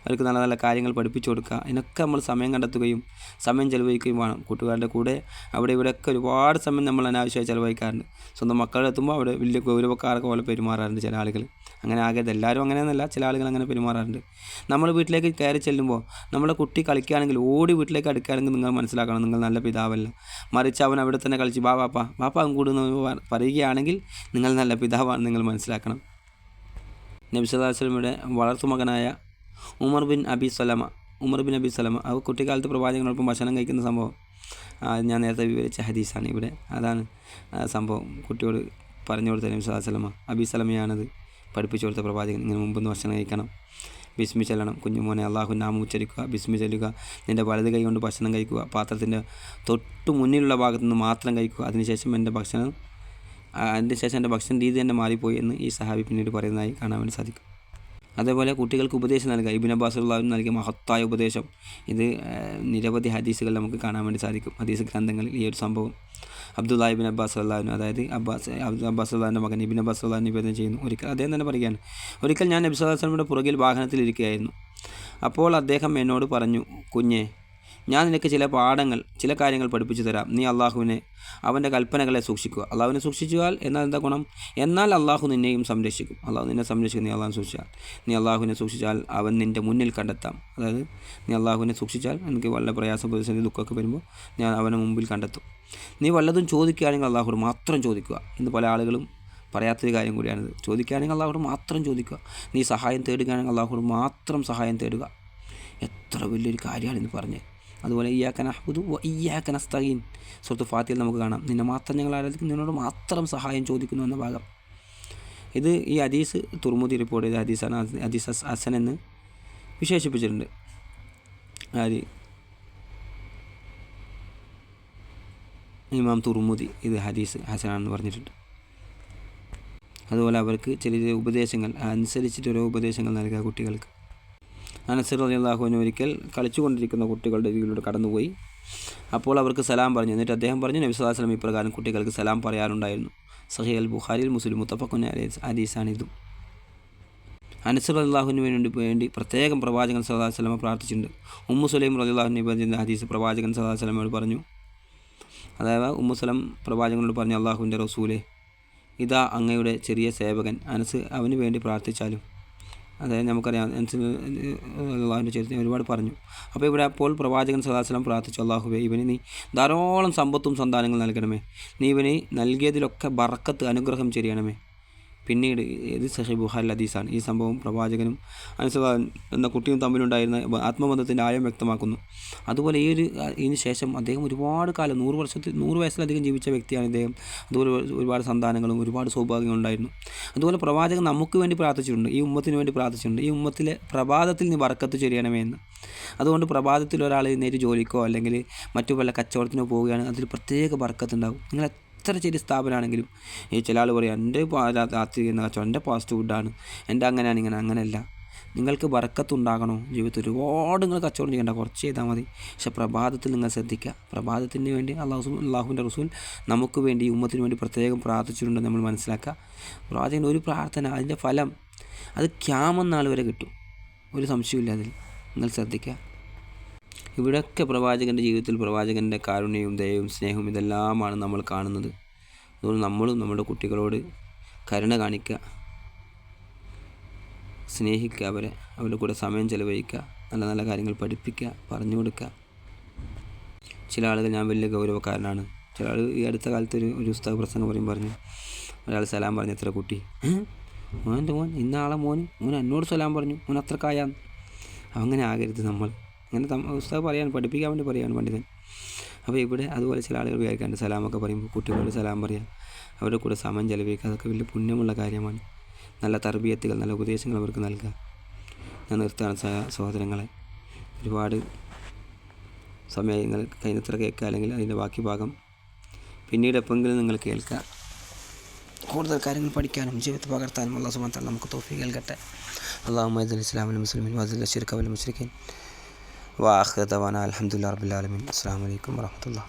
അവർക്ക് നല്ല നല്ല കാര്യങ്ങൾ പഠിപ്പിച്ചു കൊടുക്കുക. ഇതിനൊക്കെ നമ്മൾ സമയം കണ്ടെത്തുകയും സമയം ചിലവഴിക്കുകയും വേണം. കൂട്ടുകാരുടെ കൂടെ അവിടെ ഇവിടെയൊക്കെ ഒരുപാട് സമയം നമ്മൾ അനാവശ്യമായി ചിലവഴിക്കാറുണ്ട്. സ്വന്തം മക്കളെത്തുമ്പോൾ അവിടെ വലിയ ഗൗരവക്കാരൊക്കെ പോലെ പെരുമാറാറുണ്ട് ചില ആളുകൾ. അങ്ങനെ ആകരുത്. എല്ലാവരും അങ്ങനെയൊന്നുമല്ല, ചില ആളുകൾ അങ്ങനെ പെരുമാറാറുണ്ട്. നമ്മൾ വീട്ടിലേക്ക് കയറി ചെല്ലുമ്പോൾ നമ്മുടെ കുട്ടി കളിക്കുകയാണെങ്കിൽ ഓടി വീട്ടിലേക്ക് അടുക്കുകയാണെങ്കിൽ നിങ്ങൾ മനസ്സിലാക്കണം, നിങ്ങൾ നല്ല പിതാവല്ല. മറിച്ച് അവൻ അവിടെ തന്നെ കളിച്ച് ബാപ്പ കൂടുന്ന പറയുകയാണെങ്കിൽ നിങ്ങൾ നല്ല പിതാവാണ് നിങ്ങൾ മനസ്സിലാക്കണം. നബി സല്ലല്ലാഹു അലൈഹി വസല്ലമയുടെ വളർത്തുമകനായ ഉമർ ബിൻ അബി സലമ ആ കുട്ടിക്കാലത്ത് പ്രവാചകനോടൊപ്പം ഭക്ഷണം കഴിക്കുന്ന സംഭവം ഞാൻ നേരത്തെ വിവരിച്ച ഹദീസാണ് ഇവിടെ. അതാണ് സംഭവം. കുട്ടിയോട് പറഞ്ഞു കൊടുത്ത നബി സല്ലല്ലാഹു അലൈഹി വസല്ലമ അബി സലമയാണത് പഠിപ്പിച്ചു കൊടുത്ത പ്രവാചകൻ. ഇങ്ങനെ മുമ്പൊന്ന് ഭക്ഷണം കഴിക്കണം, ബിസ്മി ചൊല്ലണം, കുഞ്ഞുമോനെ അള്ളാഹു നാമം ഉച്ചരിക്കുക, ബിസ്മി ചൊല്ലുക, നിൻ്റെ വലത് കൈ കൊണ്ട് ഭക്ഷണം കഴിക്കുക, പാത്രത്തിൻ്റെ തൊട്ട് മുന്നിലുള്ള ഭാഗത്തു നിന്ന് മാത്രം കഴിക്കുക, അതിനുശേഷം എൻ്റെ ഭക്ഷണ രീതി തന്നെ മാറിപ്പോയി എന്ന് ഈ സഹാബി പിന്നീട് പറയുന്നതായി കാണാൻ വേണ്ടി സാധിക്കും. അതേപോലെ കുട്ടികൾക്ക് ഉപദേശം നൽകുക. ഇബ്നു അബ്ബാസ് റളിയല്ലാഹു അൻഹു നൽകിയ മഹത്തായ ഉപദേശം, ഇത് നിരവധി ഹദീസുകൾ നമുക്ക് കാണാൻ വേണ്ടി സാധിക്കും. ഹദീസ് ഗ്രന്ഥങ്ങളിൽ ഈ ഒരു സംഭവം അബ്ദുല്ലാഹി ഇബ്നു അബ്ബാസ് റളിയല്ലാഹു അൻഹു, അതായത് അബ്ബാസ് റളിയല്ലാഹുവിൻ്റെ മകൻ ഇബ്നു അബ്ബാസ് റളിയല്ലാഹു അൻഹു നിവേദനം ചെയ്യുന്നു. അദ്ദേഹം തന്നെ പറയുകയാണ്, ഒരിക്കൽ ഞാൻ നബി സല്ലല്ലാഹു അലൈഹി വസല്ലമയുടെ പുറകിൽ വാഹനത്തിലിരിക്കുകയായിരുന്നു. അപ്പോൾ അദ്ദേഹം എന്നോട് പറഞ്ഞു, കുഞ്ഞെ, ഞാൻ നിനക്ക് ചില കാര്യങ്ങൾ പഠിപ്പിച്ചു തരാം. നീ അവൻ്റെ കൽപ്പനകളെ സൂക്ഷിക്കുക. അള്ളാഹുവിനെ സൂക്ഷിച്ചാൽ എന്നാൽ എന്താ ഗുണം? എന്നാൽ അള്ളാഹു നിന്നെയും സംരക്ഷിക്കും. അള്ളാഹു നിന്നെ സംരക്ഷിക്കും. നീ അള്ളാഹുവിനെ സൂക്ഷിച്ചാൽ അവൻ നിൻ്റെ മുന്നിൽ കണ്ടെത്താം. അതായത് നീ അള്ളാഹുവിനെ സൂക്ഷിച്ചാൽ എനിക്ക് വല്ല പ്രയാസം പ്രതിസന്ധി ദുഃഖമൊക്കെ വരുമ്പോൾ ഞാൻ അവനെ മുമ്പിൽ കണ്ടെത്തും. നീ വല്ലതും ചോദിക്കുകയാണെങ്കിൽ അള്ളാഹുവോട് മാത്രം ചോദിക്കുക. ഇന്ന് പല ആളുകളും പറയാത്തൊരു കാര്യം കൂടിയാണിത്. ചോദിക്കുകയാണെങ്കിൽ അള്ളാഹുവോട് മാത്രം ചോദിക്കുക. നീ സഹായം തേടുകയാണെങ്കിൽ അള്ളാഹുവോട് മാത്രം സഹായം തേടുക. എത്ര വലിയൊരു കാര്യമാണ് ഇന്ന് പറഞ്ഞത്. അതുപോലെ ഇയ്യാക നഅ്ബുദു വ ഇയ്യാക നസ്തഈൻ സൂറത്ത് ഫാത്തിഹയിൽ നമുക്ക് കാണാം, നിന്നെ മാത്രം ഞങ്ങൾ ആരാധിക്കുന്നു, നിന്നോട് മാത്രം സഹായം ചോദിക്കുന്നു എന്ന ഭാഗം. ഇത് ഈ ഹദീസ് തുർമുദി റിപ്പോർട്ട് ചെയ്ത ഹദീസാണ്. ഹദീസ് ഹസൻ എന്ന് വിശേഷിപ്പിച്ചിട്ടുണ്ട്. ഇമാം തുർമുദി ഇത് ഹദീസ് ഹസനാണെന്ന് പറഞ്ഞിട്ടുണ്ട്. അതുപോലെ അവർക്ക് ചില ഉപദേശങ്ങൾ അനുസരിച്ചിട്ട് ഓരോ ഉപദേശങ്ങൾ നൽകുക കുട്ടികൾക്ക്. അനസ് റളിയല്ലാഹു അൻഹു ഒരിക്കൽ കളിച്ചുകൊണ്ടിരിക്കുന്ന കുട്ടികളുടെ ഇതിലൂടെ കടന്നുപോയി. അപ്പോൾ അവർക്ക് സലാം പറഞ്ഞു. എന്നിട്ട് അദ്ദേഹം പറഞ്ഞു, നബി സല്ലല്ലാഹു അലൈഹി വസല്ലം ഇപ്രകാരം കുട്ടികൾക്ക് സലാം പറയാറുണ്ടായിരുന്നു. സഹീഹ് അൽ ബുഖാരിയിൽ മുസ്ലിം മുത്തഫഖുൻ അലൈഹി ഹദീസാണിതും. അനസ് റളിയല്ലാഹു അൻഹുവിന് വേണ്ടി പ്രത്യേകം പ്രവാചകൻ സല്ലല്ലാഹു അലൈഹി വസല്ലം പ്രാർത്ഥിച്ചിട്ടുണ്ട്. ഉമ്മു സുലൈം റളിയല്ലാഹു അൻഹ പറയുന്ന ഹദീസ് പ്രവാചകൻ സല്ലല്ലാഹു അലൈഹി വസല്ലമയോട് പറഞ്ഞു, അതായത് ഉമ്മു സലം പ്രവാചകനോട് പറഞ്ഞു, അള്ളാഹുവിൻ്റെ റസൂലേ, ഇതാ അങ്ങയുടെ ചെറിയ സേവകൻ അനസ്, അവന് വേണ്ടി പ്രാർത്ഥിച്ചാലും. അതായത് നമുക്കറിയാം അള്ളാഹുവിൻ്റെ ചരിത്രം ഒരുപാട് പറഞ്ഞു. അപ്പോൾ പ്രവാചകൻ സല്ലല്ലാഹു അലൈഹി വസല്ലം പ്രാർത്ഥിച്ചു, അള്ളാഹുവേ, ഇവന് നീ ധാരാളം സമ്പത്തും സന്താനങ്ങൾ നൽകണമേ, നീ ഇവന് നൽകിയതിലൊക്കെ ബറക്കത്ത് അനുഗ്രഹം ചെയ്യണമേ. പിന്നീട് ഇത് സഹീഹ് ബുഖാരിൽ ഹദീസാണ്. ഈ സംഭവം പ്രവാചകനും അനുസവൻ എന്ന കുട്ടിയും തമ്മിലുണ്ടായിരുന്ന ആത്മബന്ധത്തിൻ്റെ ആഴം വ്യക്തമാക്കുന്നു. അതുപോലെ ഇതിന് ശേഷം അദ്ദേഹം ഒരുപാട് കാലം 100 വയസ്സിലധികം ജീവിച്ച വ്യക്തിയാണ് ഇദ്ദേഹം. അതുപോലെ ഒരുപാട് സന്താനങ്ങളും ഒരുപാട് സൗഭാഗ്യങ്ങളും ഉണ്ടായിരുന്നു. അതുപോലെ പ്രവാചകൻ നമുക്ക് വേണ്ടി പ്രാർത്ഥിച്ചിട്ടുണ്ട്, ഈ ഉമ്മത്തിന് വേണ്ടി പ്രാർത്ഥിച്ചിട്ടുണ്ട്, ഈ ഉമ്മത്തിലെ പ്രഭാതത്തിൽ നീ ബർക്കത്ത് ചൊരിയണമേ എന്ന്. അതുകൊണ്ട് പ്രഭാതത്തിൽ ഒരാൾ നേരി ജോലിക്കോ അല്ലെങ്കിൽ മറ്റു വല്ല കച്ചവടത്തിനോ പോവുകയാണ്, അതിൽ പ്രത്യേക ബർക്കത്തുണ്ടാവും. നിങ്ങൾ എത്ര ചെറിയ സ്ഥാപനമാണെങ്കിലും ചില ആൾ പറയും എൻ്റെ രാത്രി എന്ന കച്ചവടം എൻ്റെ ഫാസ്റ്റ് ഫുഡാണ്, എൻ്റെ അങ്ങനെയാണ് ഇങ്ങനെ. അങ്ങനെയല്ല, നിങ്ങൾക്ക് ബർക്കത്തുണ്ടാകണോ ജീവിതത്തിൽ ഒരുപാട് നിങ്ങൾ കച്ചവടം ചെയ്യേണ്ട, കുറച്ച് ചെയ്താൽ മതി. പക്ഷേ പ്രഭാതത്തിൽ നിങ്ങൾ ശ്രദ്ധിക്കുക. പ്രഭാതത്തിന് വേണ്ടി അള്ളാഹുവിൻ്റെ റസൂൽ നമുക്ക് വേണ്ടി ഈ ഉമ്മത്തിന് വേണ്ടി പ്രത്യേകം പ്രാർത്ഥിച്ചിട്ടുണ്ടെന്ന് നമ്മൾ മനസ്സിലാക്കുക. പ്രവാചകൻ ഒരു പ്രാർത്ഥന, അതിൻ്റെ ഫലം അത് ഖിയാമത്ത് നാൾ വരെ കിട്ടും, ഒരു സംശയമില്ല അതിൽ. നിങ്ങൾ ശ്രദ്ധിക്കുക. ഇവിടെയൊക്കെ പ്രവാചകൻ്റെ ജീവിതത്തിൽ പ്രവാചകൻ്റെ കാരുണ്യവും ദയവും സ്നേഹവും ഇതെല്ലാമാണ് നമ്മൾ കാണുന്നത്. അതുകൊണ്ട് നമ്മളും നമ്മുടെ കുട്ടികളോട് കരുണ കാണിക്കുക, സ്നേഹിക്കുക, അവരുടെ കൂടെ സമയം ചെലവഴിക്കുക, നല്ല നല്ല കാര്യങ്ങൾ പഠിപ്പിക്കുക, പറഞ്ഞു കൊടുക്കുക. ചില ആളുകൾ ഞാൻ വലിയ ഗൗരവക്കാരനാണ്, ചില ആൾ ഈ അടുത്ത കാലത്ത് ഒരു ഉസ്താദ് പ്രസംഗം പറഞ്ഞു, ഒരാൾ സലാം പറഞ്ഞു, എത്ര കുട്ടി, മോൻ ഇന്ന ആളെ മോൻ എന്നോട് സലാം പറഞ്ഞു, മോൻ അത്രക്കായാന്ന്. അങ്ങനെ ആകരുത് നമ്മൾ. അങ്ങനെ ഉസ്താദ് പഠിപ്പിക്കാൻ വേണ്ടി പറയാണ് പണ്ഡിതൻ. അപ്പോൾ ഇവിടെ അതുപോലെ ചില ആളുകൾ വിചാരിക്കാണ്ട് സലാമൊക്കെ പറയുമ്പോൾ കുട്ടികളോട് സലാം പറയുക, അവരുടെ കൂടെ സമയം ചെലവഴിക്കുക, അതൊക്കെ വലിയ പുണ്യമുള്ള കാര്യമാണ്. നല്ല തർബിയത്തുകൾ, നല്ല ഉപദേശങ്ങൾ അവർക്ക് നൽകുക. ഞാൻ നിർത്താണ് സഹോദരങ്ങളെ. ഒരുപാട് സമയം നിങ്ങൾ കഴിഞ്ഞത്ര കേൾക്കുക, അല്ലെങ്കിൽ അതിൻ്റെ ബാക്കി ഭാഗം പിന്നീട് എപ്പോഴെങ്കിലും നിങ്ങൾ കേൾക്കുക. കൂടുതൽ കാര്യങ്ങൾ പഠിക്കാനും ജീവിതത്തിൽ പകർത്താനും അല്ലാഹു സുബ്ഹാനഹു വ തആല നമുക്ക് തൗഫീഖ് നൽകട്ടെ. അല്ലാഹുമ്മ ഇസ്ദിൽ ഇസ്ലാമൽ മുസ്ലിമീൻ വഅസിൽ ശിർക വൽ മുശ്രിക്കീൻ. വആഖിറു ദഅവാനാ അൽഹംദുലില്ലാഹി റബ്ബിൽ ആലമീൻ. അസ്സലാമു അലൈക്കും വറഹ്മത്തുള്ളാഹി.